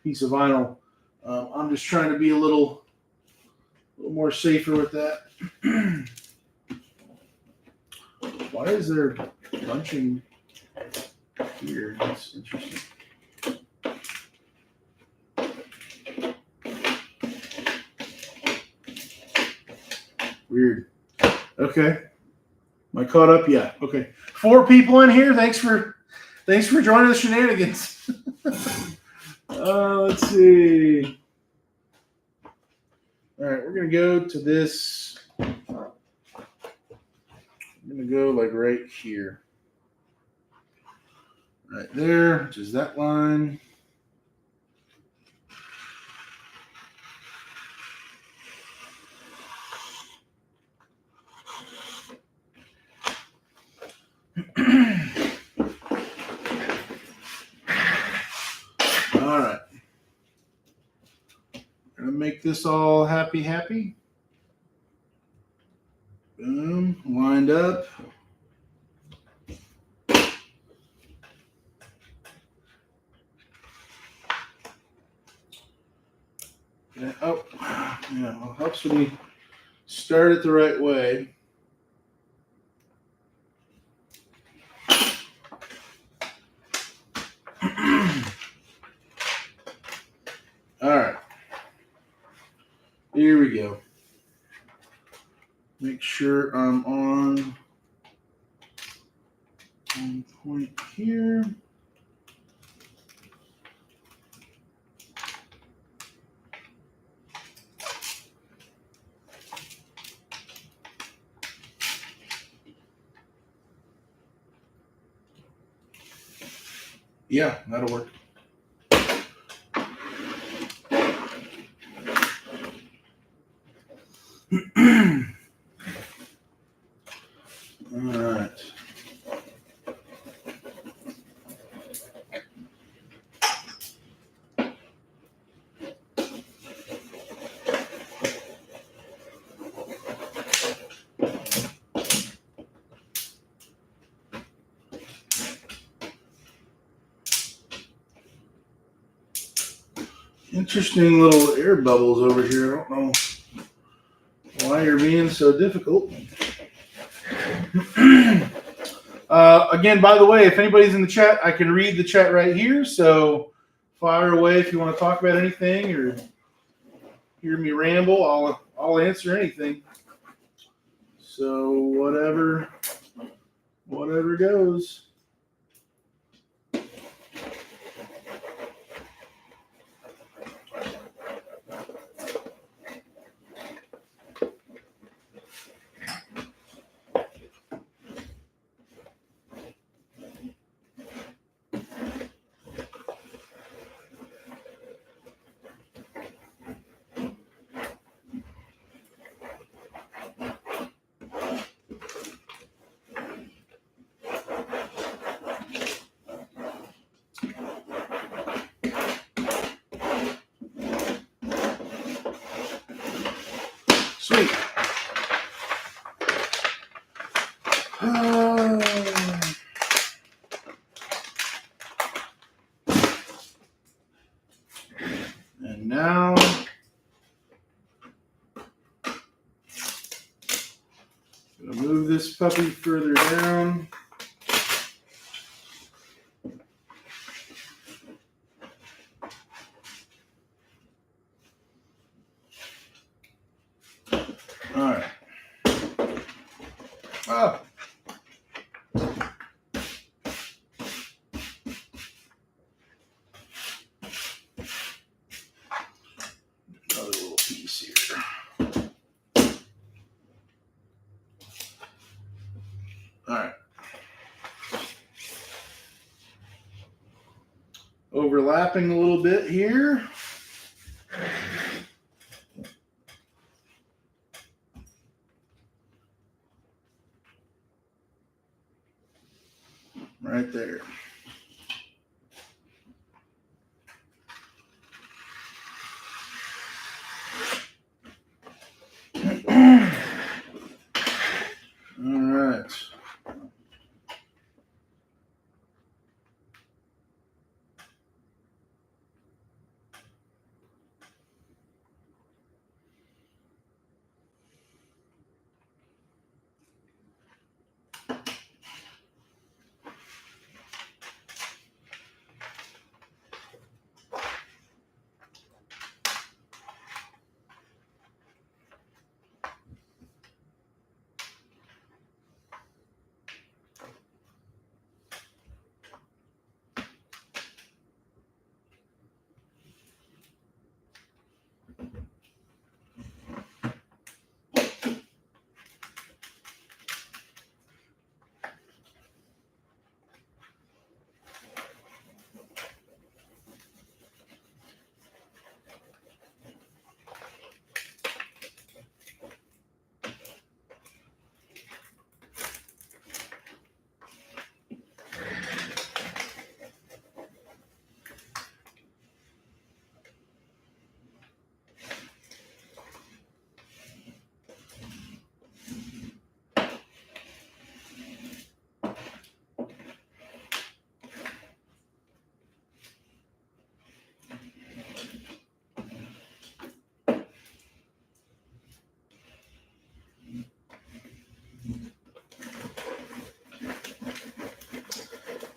piece of vinyl. I'm just trying to be a little more safer with that. Why is there bunching here? That's interesting. Weird. Okay. Am I caught up? Yeah. Okay. 4 people in here. Thanks for joining the shenanigans. Let's see. All right, we're gonna go to this. I'm gonna go like right here, right there, which is that line. All right. Gonna make this all happy. Boom, lined up. Yeah, it helps when you start it the right way. All right. Here we go. Make sure I'm on point here. Yeah, that'll work. All right. Interesting little air bubbles over here. I don't know why you're being so difficult. Again, by the way, if anybody's in the chat, I can read the chat right here. So fire away if you want to talk about anything or hear me ramble. I'll answer anything. So whatever goes. Sweet. And now I'm gonna move this puppy further down. All right. Oh. Another little piece here. All right. Overlapping a little bit here. Right there. All right.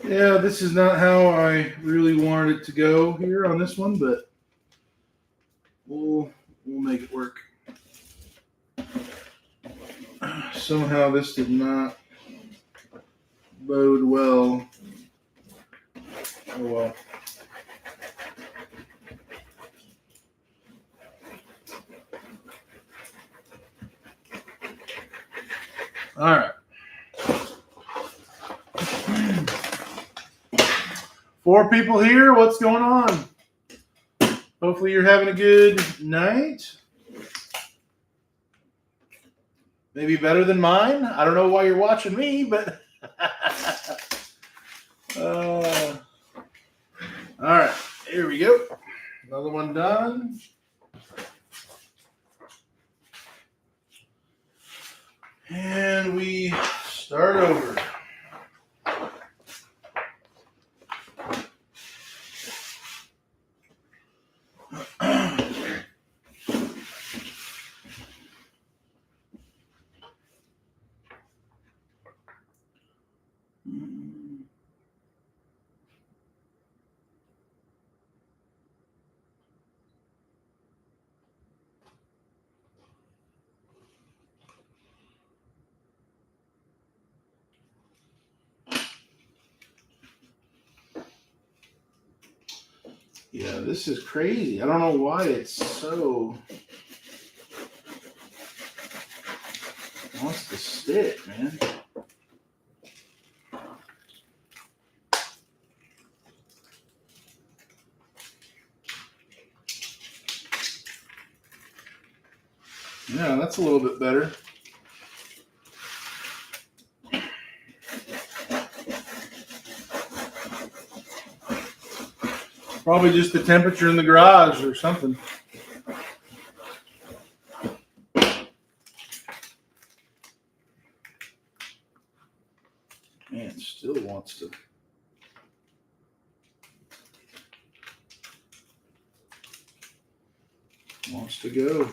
Yeah, this is not how I really wanted it to go here on this one, but we'll make it work. Somehow this did not bode well. Oh well. All right. 4 people here. What's going on? Hopefully you're having a good night. Maybe better than mine. I don't know why you're watching me, but all right. Here we go. Another one done. And we start over. Yeah, this is crazy. I don't know why it's so wants to stick, man. Yeah, that's a little bit better. Probably just the temperature in the garage or something. Man, still wants to go.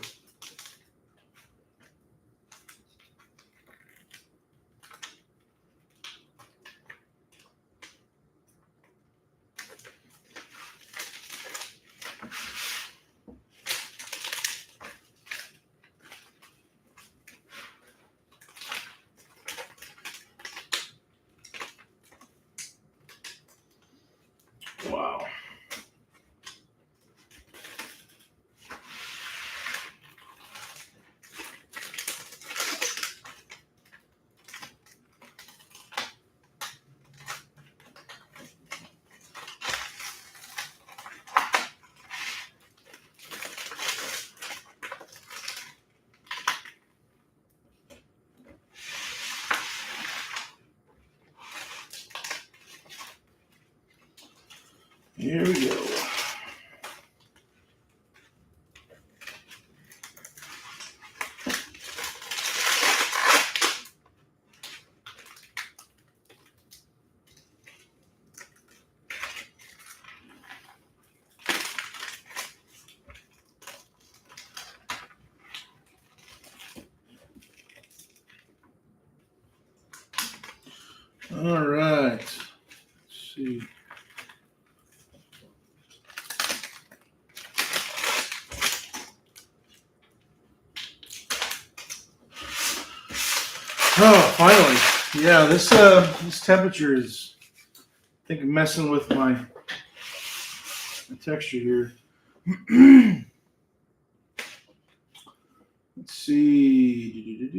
Wow. Here we go. All right. Let's see. Oh, finally. Yeah, this temperature is, I think, messing with my texture here. Let's see.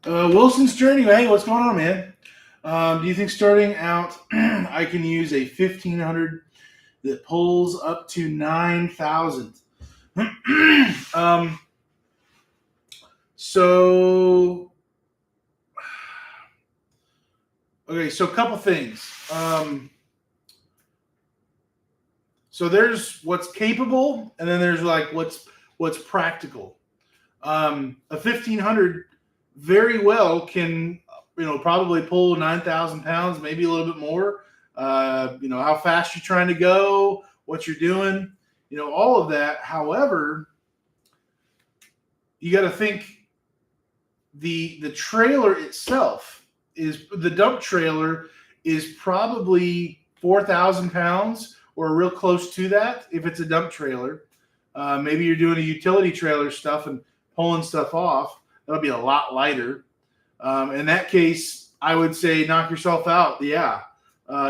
Wilson's Journey. Hey, what's going on, man? Do you think starting out, I can use a 1500 that pulls up to 9,000? So, okay, so a couple things. So there's what's capable, and then there's like what's practical. A 1500 very well can, probably pull 9,000 pounds, maybe a little bit more. How fast you're trying to go, what you're doing, all of that. However, you got to think the trailer itself the dump trailer is probably 4,000 pounds or real close to that if it's a dump trailer. Maybe you're doing a utility trailer stuff and pulling stuff off. That'll be a lot lighter. In that case, I would say knock yourself out. Yeah,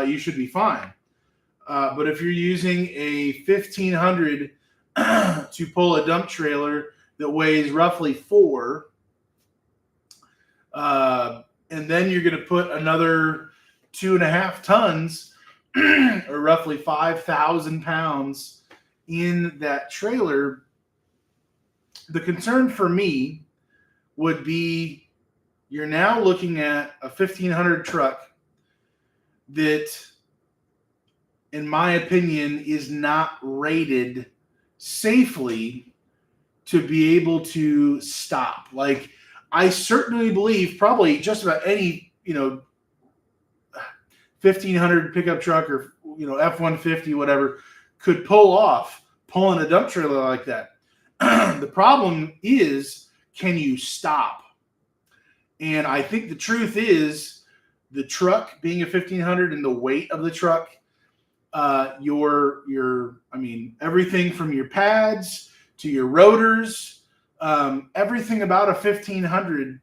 you should be fine. But if you're using a 1500 to pull a dump trailer that weighs roughly 4, and then you're going to put another 2.5 tons or roughly 5,000 pounds in that trailer. The concern for me would be you're now looking at a 1500 truck that, in my opinion, is not rated safely to be able to stop. Like, I certainly believe probably just about any, 1500 pickup truck or, F-150, whatever, could pulling a dump trailer like that. The problem is, can you stop? And I think the truth is the truck being a 1500 and the weight of the truck, everything from your pads to your rotors, everything about a 1500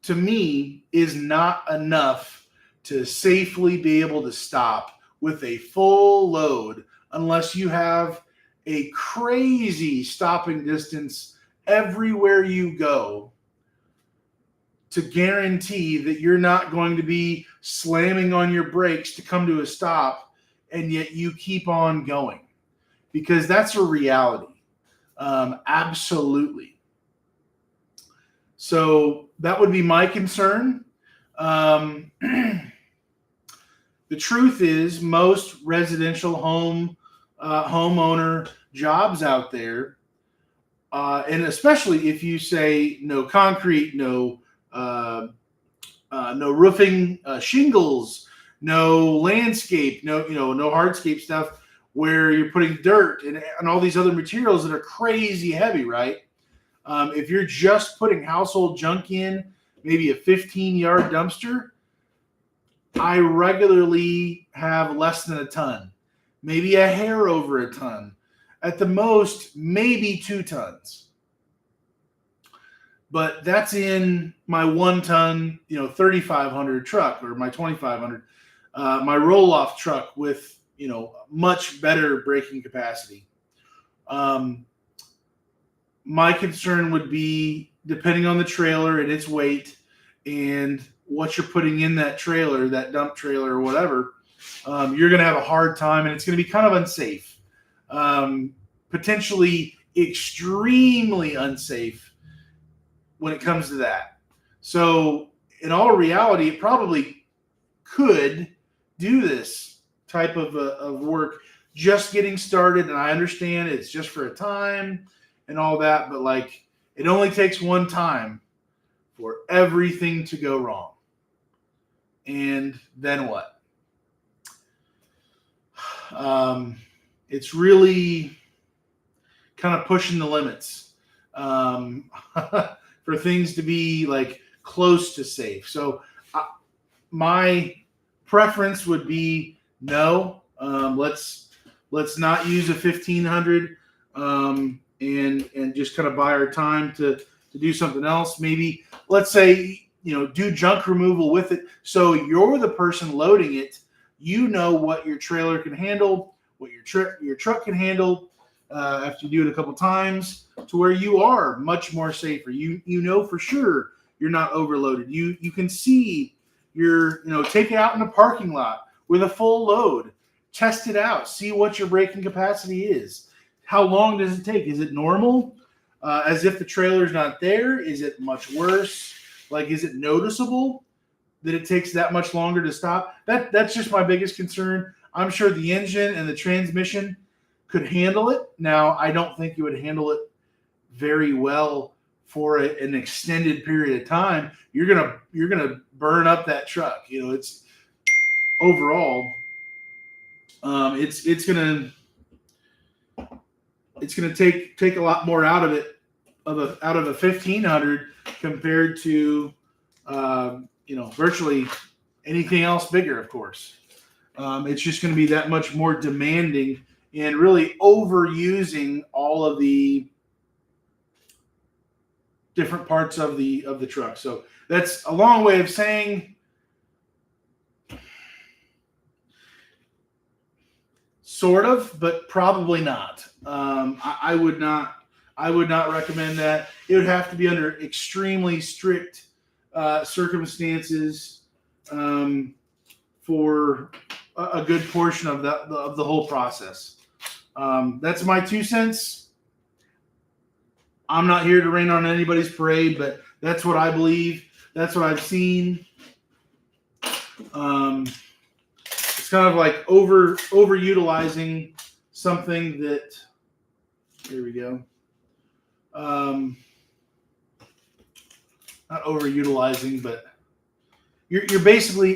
to me is not enough to safely be able to stop with a full load unless you have a crazy stopping distance everywhere you go to guarantee that you're not going to be slamming on your brakes to come to a stop and yet you keep on going, because that's a reality. Absolutely. So that would be my concern. The truth is, most residential homeowner jobs out there, and especially if you say no concrete, no roofing, shingles, no landscape, no hardscape stuff where you're putting dirt and all these other materials that are crazy heavy, right? If you're just putting household junk in, maybe a 15-yard dumpster, I regularly have less than a ton, maybe a hair over a ton, at the most, maybe 2 tons. But that's in my 1-ton, 3,500 truck, or my 2,500, my roll-off truck with, much better braking capacity. My concern would be, depending on the trailer and its weight and what you're putting in that trailer, that dump trailer or whatever, you're going to have a hard time, and it's going to be kind of unsafe, potentially extremely unsafe when it comes to that. So in all reality, it probably could do this type of work just getting started. And I understand it's just for a time and all that, but like, it only takes one time for everything to go wrong. And then what? It's really kind of pushing the limits for things to be like close to safe. So my preference would be no. Let's not use a 1,500 and just kind of buy our time to do something else. Maybe let's say, do junk removal with it. So you're the person loading it. You know what your trailer can handle, what your truck can handle after you do it a couple times, to where you are much more safer. You know for sure you're not overloaded. You can see take it out in the parking lot with a full load, test it out, see what your braking capacity is. How long does it take? Is it normal? As if the trailer's not there? Is it much worse? Like, is it noticeable that it takes that much longer to stop? That's just my biggest concern. I'm sure the engine and the transmission could handle it. Now, I don't think you would handle it very well for an extended period of time. You're gonna burn up that truck. It's overall, it's gonna take a lot more out of it, out of a 1,500 compared to virtually anything else bigger. Of course, it's just going to be that much more demanding and really overusing all of the different parts of the truck. So that's a long way of saying sort of, but probably not. I would not recommend that. It would have to be under extremely strict circumstances for a good portion of the whole process. That's my 2 cents. I'm not here to rain on anybody's parade, but that's what I believe. That's what I've seen. It's kind of like overutilizing something that. Here we go. Not overutilizing, but you're basically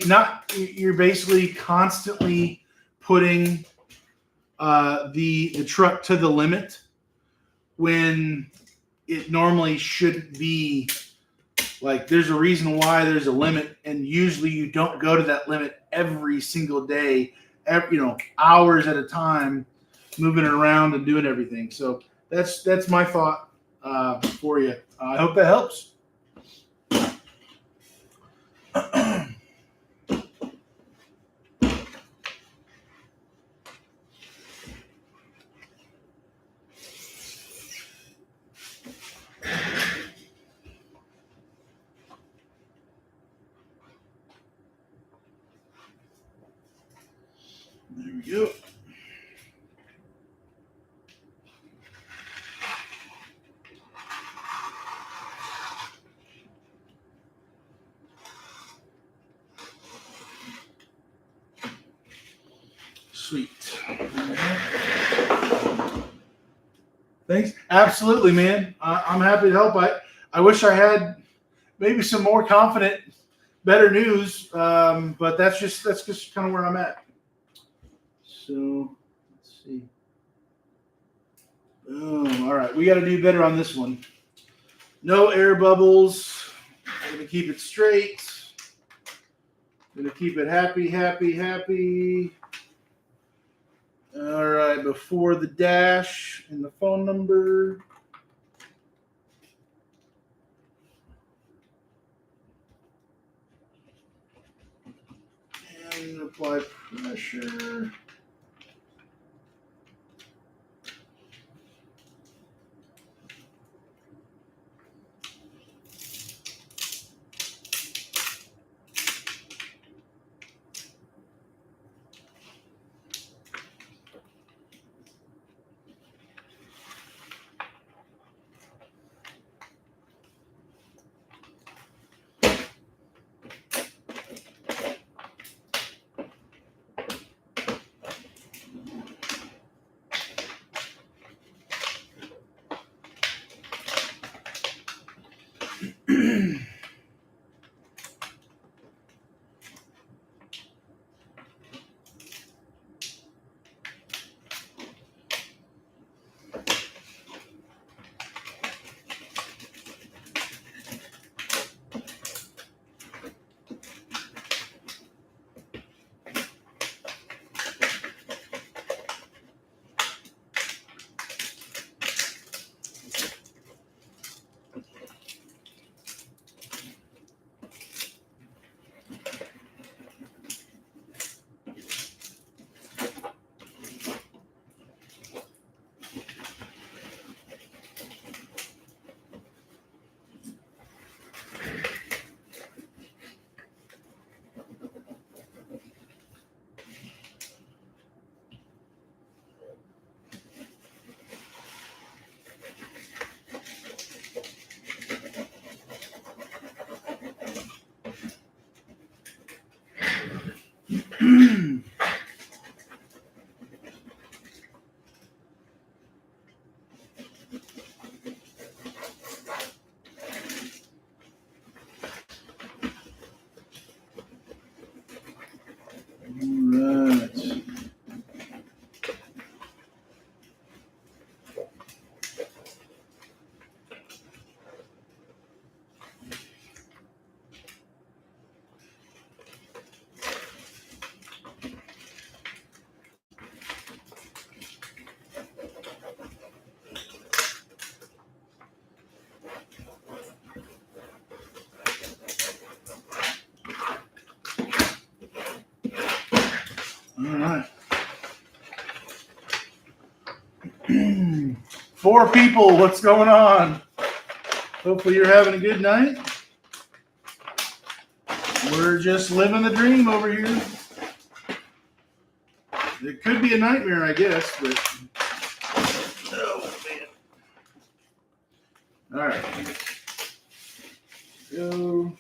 constantly putting the truck to the limit when it normally shouldn't be. Like, there's a reason why there's a limit, and usually you don't go to that limit every single day, hours at a time, moving it around and doing everything. So that's my thought for you. I hope that helps. There we go. Sweet. Thanks. Absolutely, man. I'm happy to help. I wish I had maybe some more confident, better news, but that's just kind of where I'm at. So let's see. Boom. All right, we got to do better on this one. No air bubbles. I'm gonna keep it straight. Gonna keep it happy, happy, happy. All right, before the dash and the phone number. And apply pressure. Right. All right. 4 people, what's going on? Hopefully you're having a good night. We're just living the dream over here. It could be a nightmare, I guess, but oh man. All right. Go.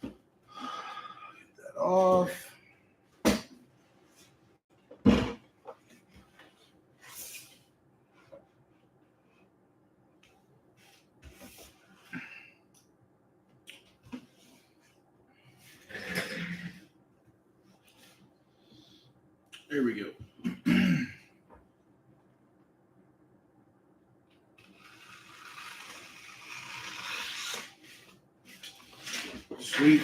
Get that off. There we go. Sweet.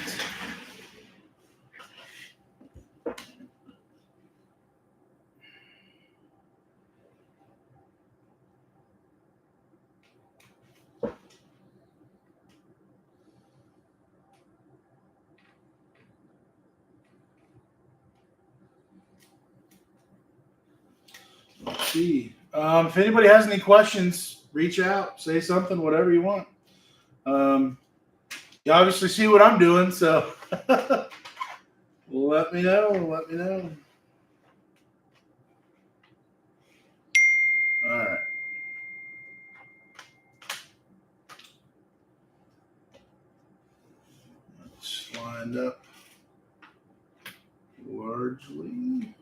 Let's see. If anybody has any questions, reach out, say something, whatever you want. You obviously see what I'm doing, so Let me know. Let me know. All right. It's lined up largely.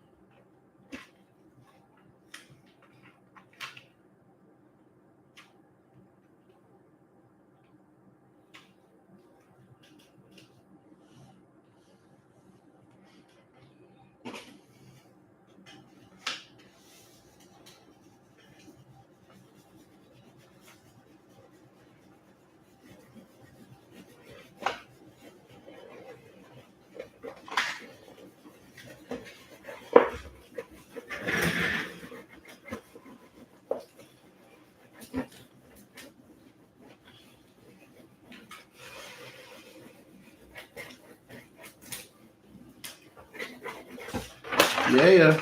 Yeah.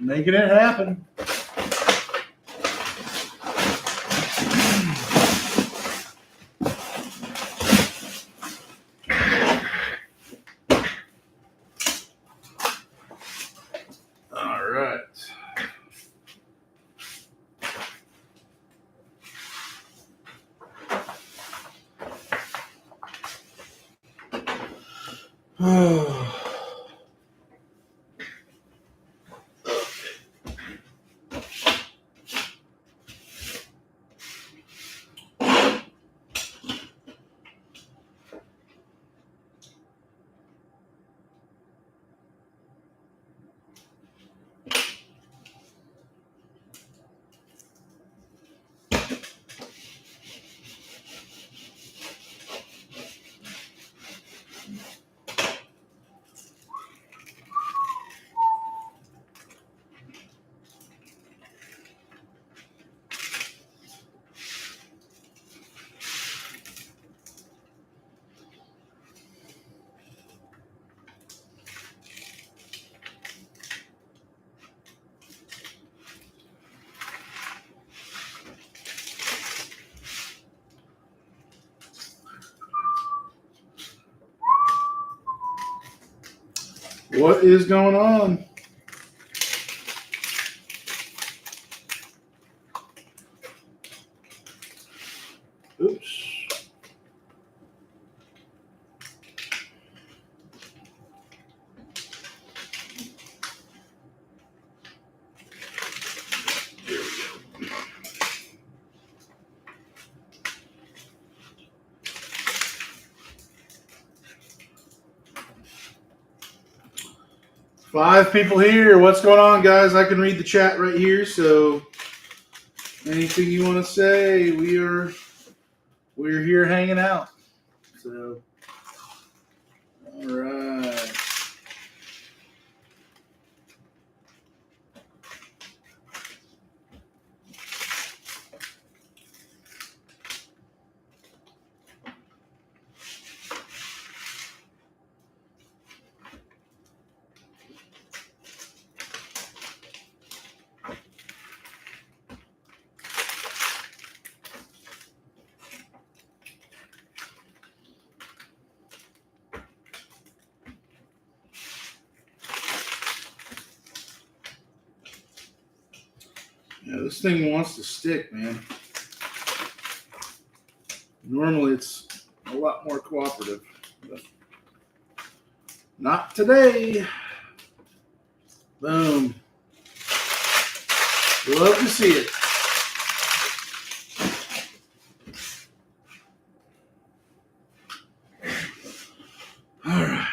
Making it happen. All right. What is going on? Oops. 5 people here. What's going on, guys? I can read the chat right here. So, anything you want to say? We're here hanging out. So, all right. Yeah, this thing wants to stick, man. Normally, it's a lot more cooperative, but not today. Boom. Love to see it. All right.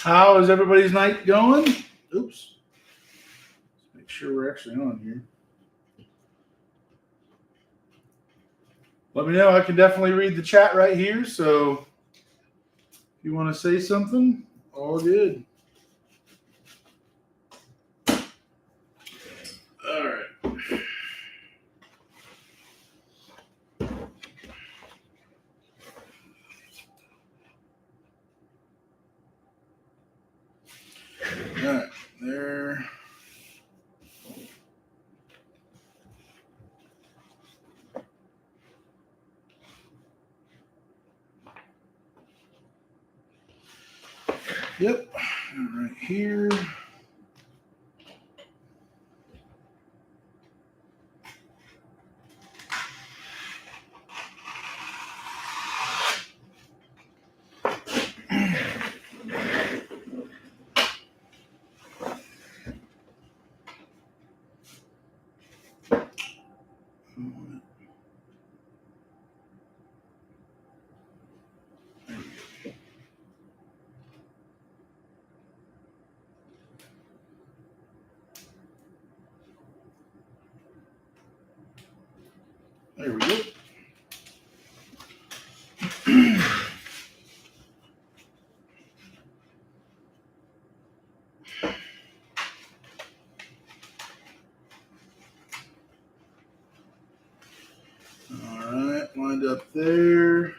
How is everybody's night going? Oops. Let's make sure we're actually on here. Let me know. I can definitely read the chat right here. So if you want to say something, all good. All right. All right. There. Yep. Right here. There we go. All right, lined up there.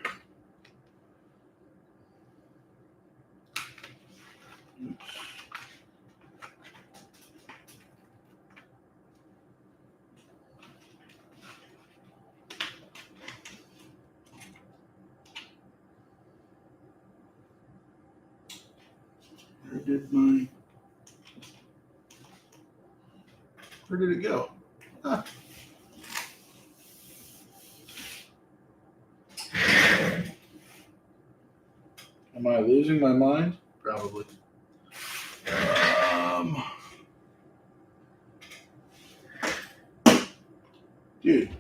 Where did it go? Huh. Am I losing my mind? Probably. Dude.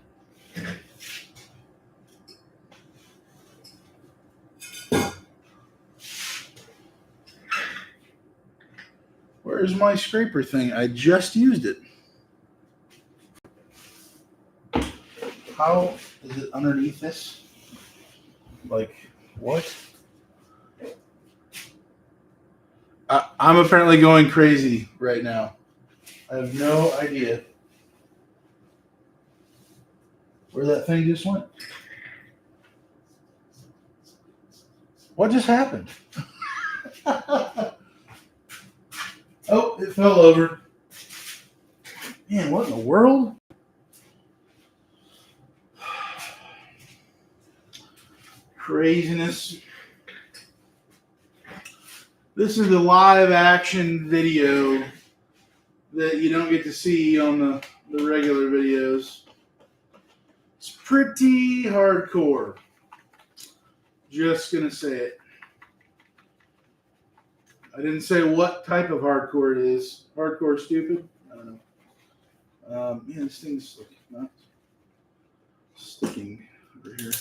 Where's my scraper thing? I just used it. How is it underneath this? Like, what? I'm apparently going crazy right now. I have no idea where that thing just went. What just happened? Oh, it fell over. Man, what in the world? Craziness. This is the live action video that you don't get to see on the regular videos. It's pretty hardcore. Just gonna say it. I didn't say what type of hardcore it is. Hardcore stupid? I don't know. Man, this thing's like not sticking over here.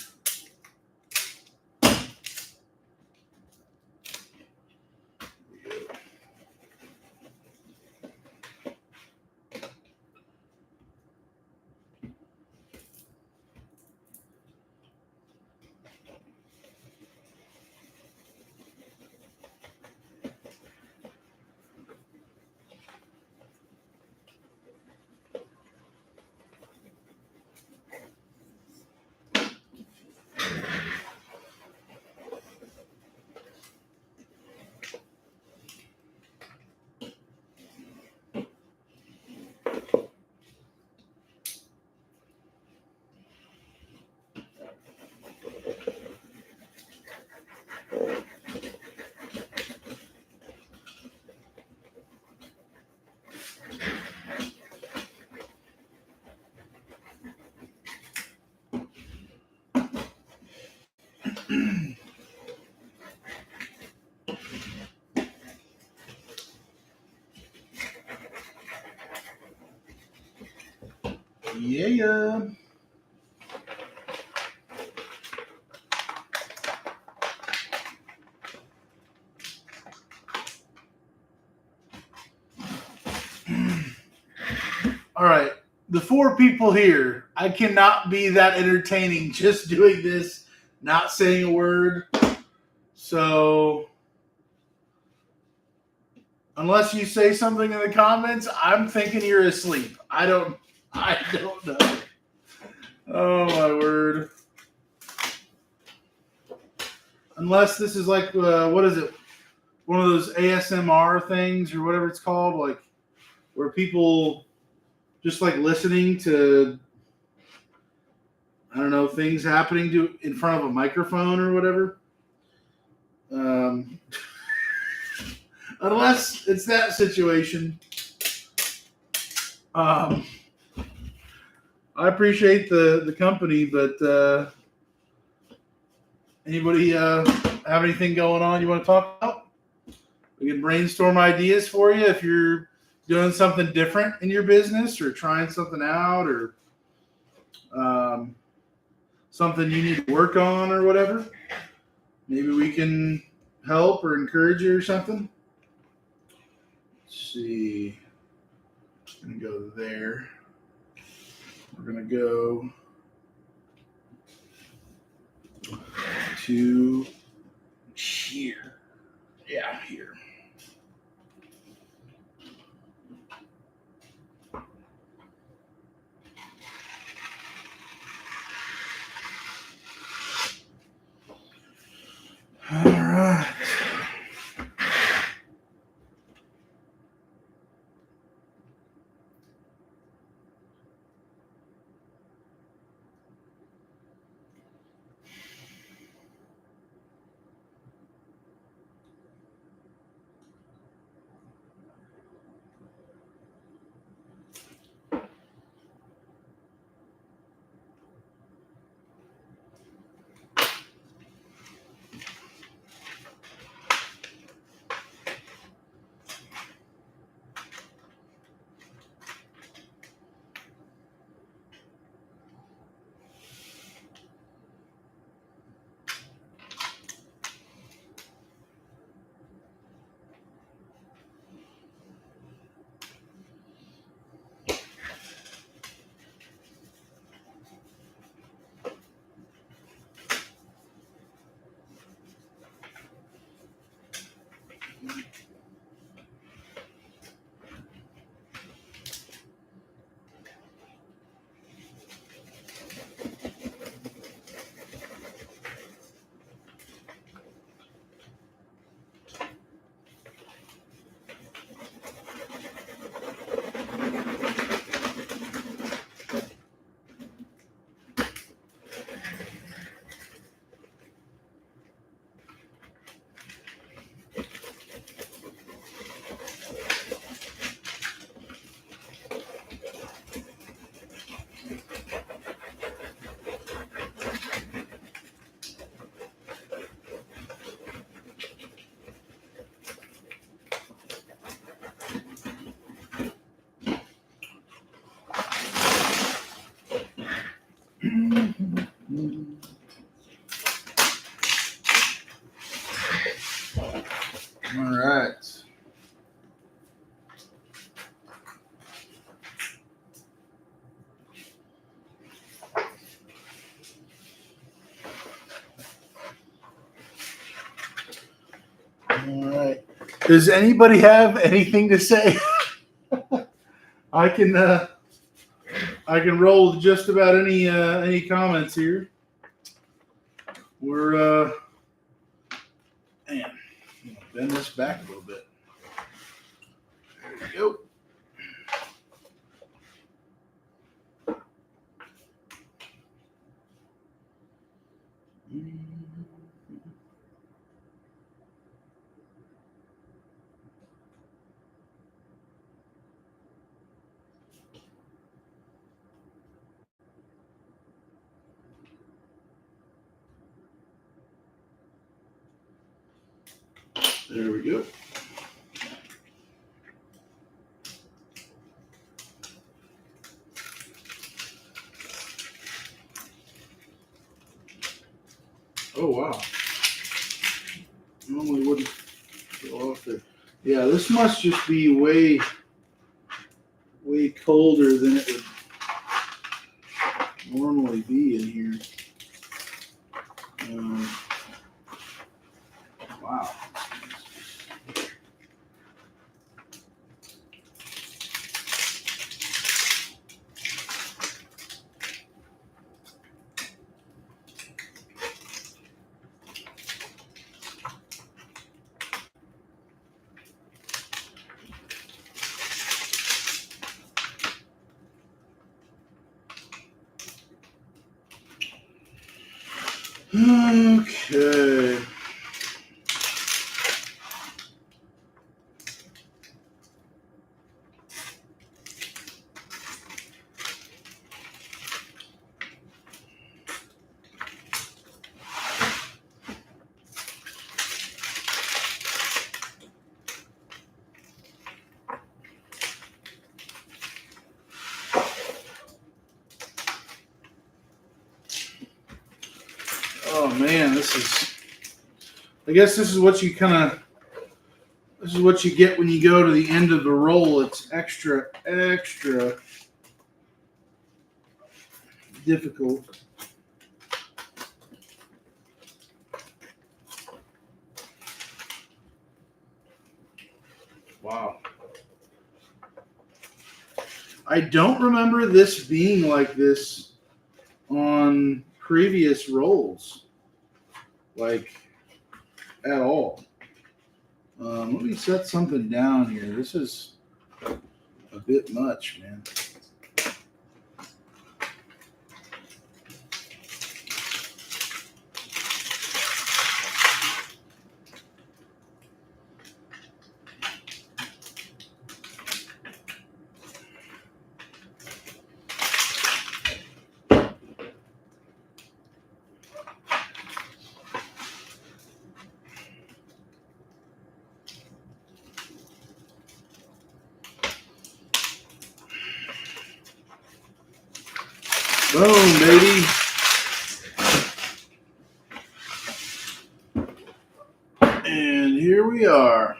Yeah. All right. The 4 people here, I cannot be that entertaining just doing this, not saying a word. So, unless you say something in the comments, I'm thinking you're asleep. I don't know. Oh, my word. Unless this is like, what is it? One of those ASMR things or whatever it's called, like where people just like listening to, I don't know, things happening in front of a microphone or whatever. Unless it's that situation. I appreciate the company, but anybody have anything going on you want to talk about? We can brainstorm ideas for you if you're doing something different in your business or trying something out or something you need to work on or whatever. Maybe we can help or encourage you or something. Let's see. I'm going to go there. We're going to go to here. Yeah, here. All right. All right. All right. Does anybody have anything to say? I can roll with just about any comments here. We're man, bend this back a little bit. There we go. There we go. Oh wow. Normally wouldn't go off there. Yeah, this must just be way way colder than it would normally be in here. Wow. Okay. Oh man, I guess this is what you get when you go to the end of the roll. It's extra difficult. Wow. I don't remember this being like this on previous rolls, like at all. Let me set something down here. This is a bit much, man. Boom, baby. And here we are.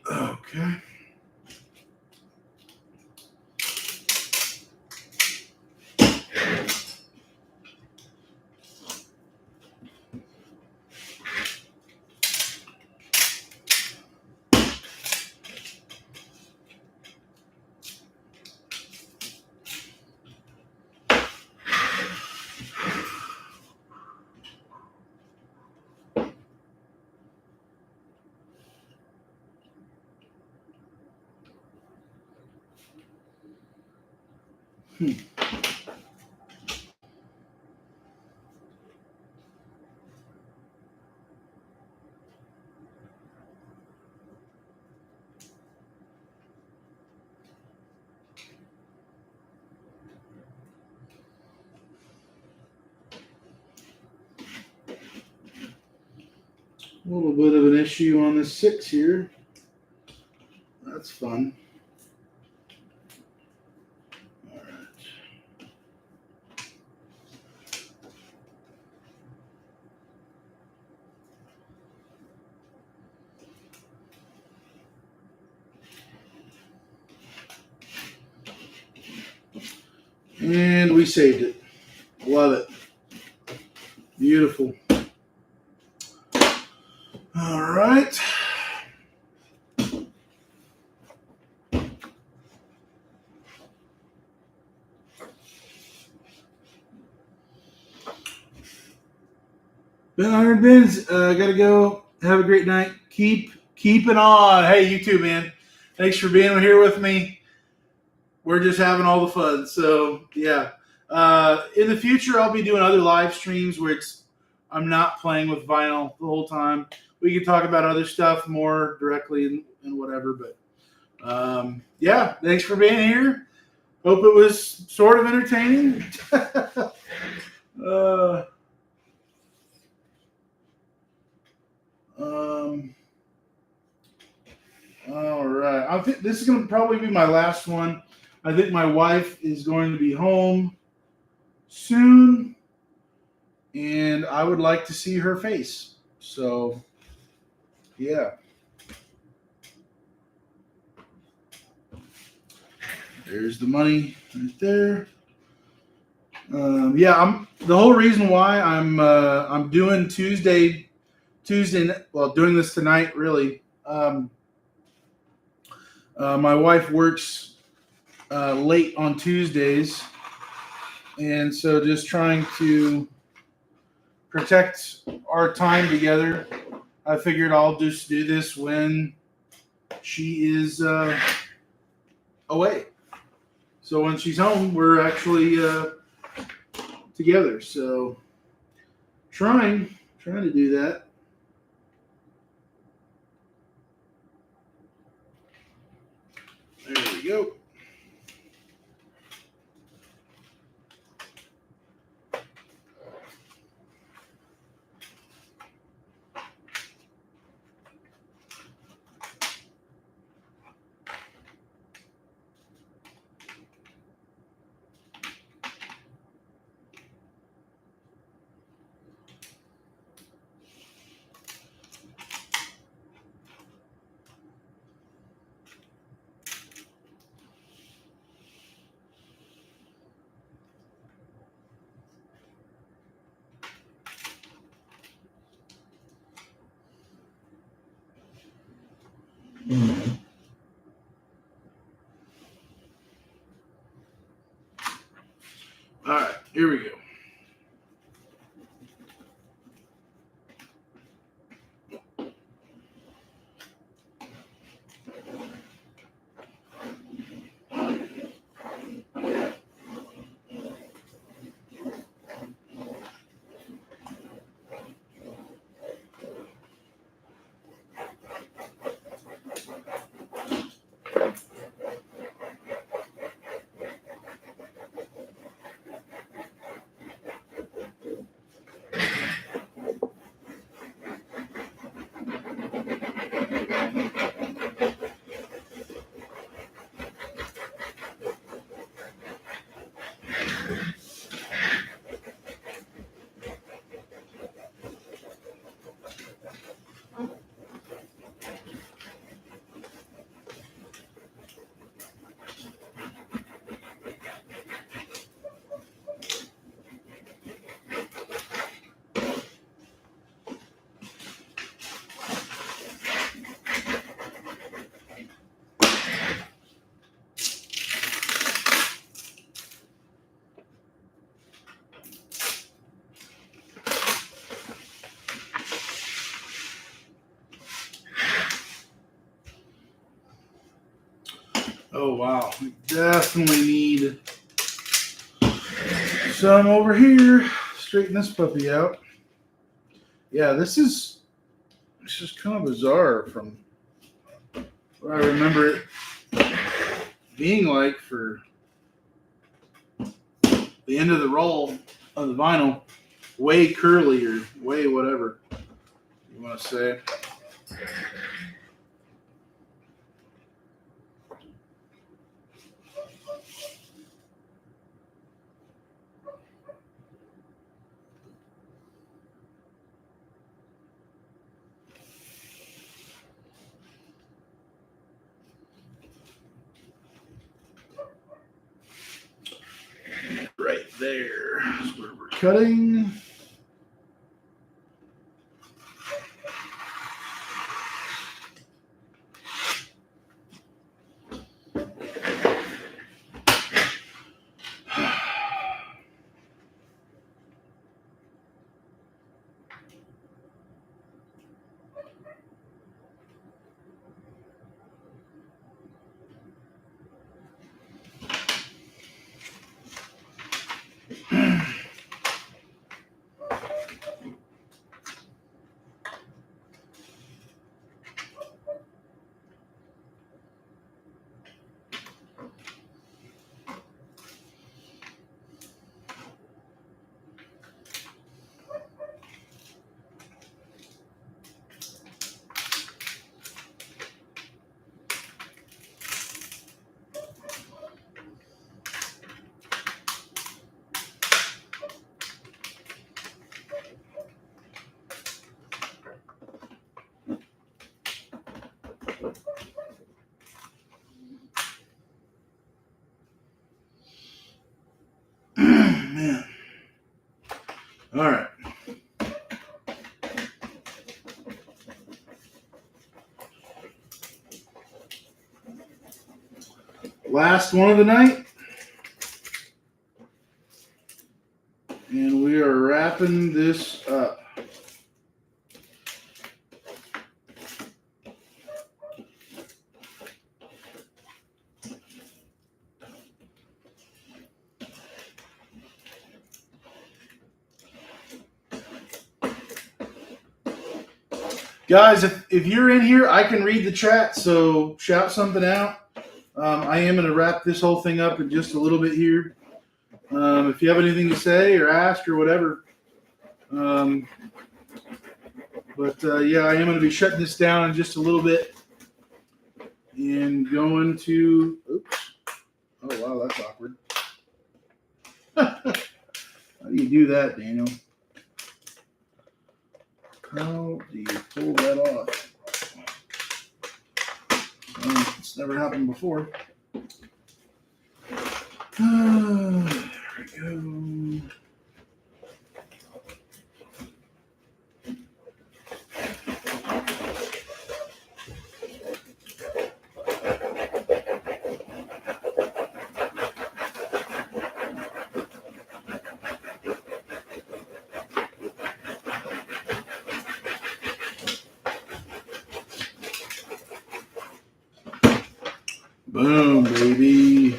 Okay. A little bit of an issue on the 6 here. That's fun. All right. And we saved it. Love it. Beautiful. All right. Ben Iron Bins, gotta go. Have a great night. Keep it on. Hey, you too, man. Thanks for being here with me. We're just having all the fun. So yeah. In the future, I'll be doing other live streams where I'm not playing with vinyl the whole time. We can talk about other stuff more directly and whatever. But yeah, thanks for being here. Hope it was sort of entertaining. All right. I think this is going to probably be my last one. I think my wife is going to be home soon, and I would like to see her face. So, yeah. There's the money right there. Yeah, the whole reason why I'm doing Tuesday. Well, doing this tonight, really. My wife works late on Tuesdays, and so just trying to protect our time together. I figured I'll just do this when she is away. So when she's home, we're actually together. So trying to do that. There we go. All right, here we go. Oh wow, we definitely need some over here. Straighten this puppy out. Yeah, this is kind of bizarre from what I remember it being like for the end of the roll of the vinyl. Way curly or way whatever you want to say. Right there is where we're cutting. All right. Last one of the night. And we are wrapping this up. Guys, if you're in here, I can read the chat, so shout something out. I am going to wrap this whole thing up in just a little bit here. If you have anything to say or ask or whatever. Yeah, I am going to be shutting this down in just a little bit and going to. Oops. Oh, wow, that's awkward. How do you do that, Daniel? How do you pull that off? It's never happened before. There we go. Boom, baby.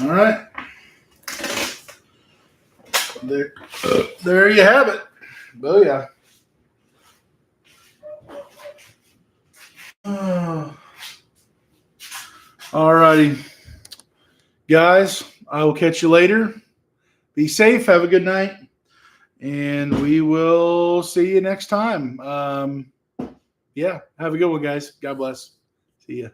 All right. There you have it. Booyah. All righty. Guys, I will catch you later. Be safe. Have a good night. And we will see you next time. Yeah, have a good one, guys. God bless. See ya.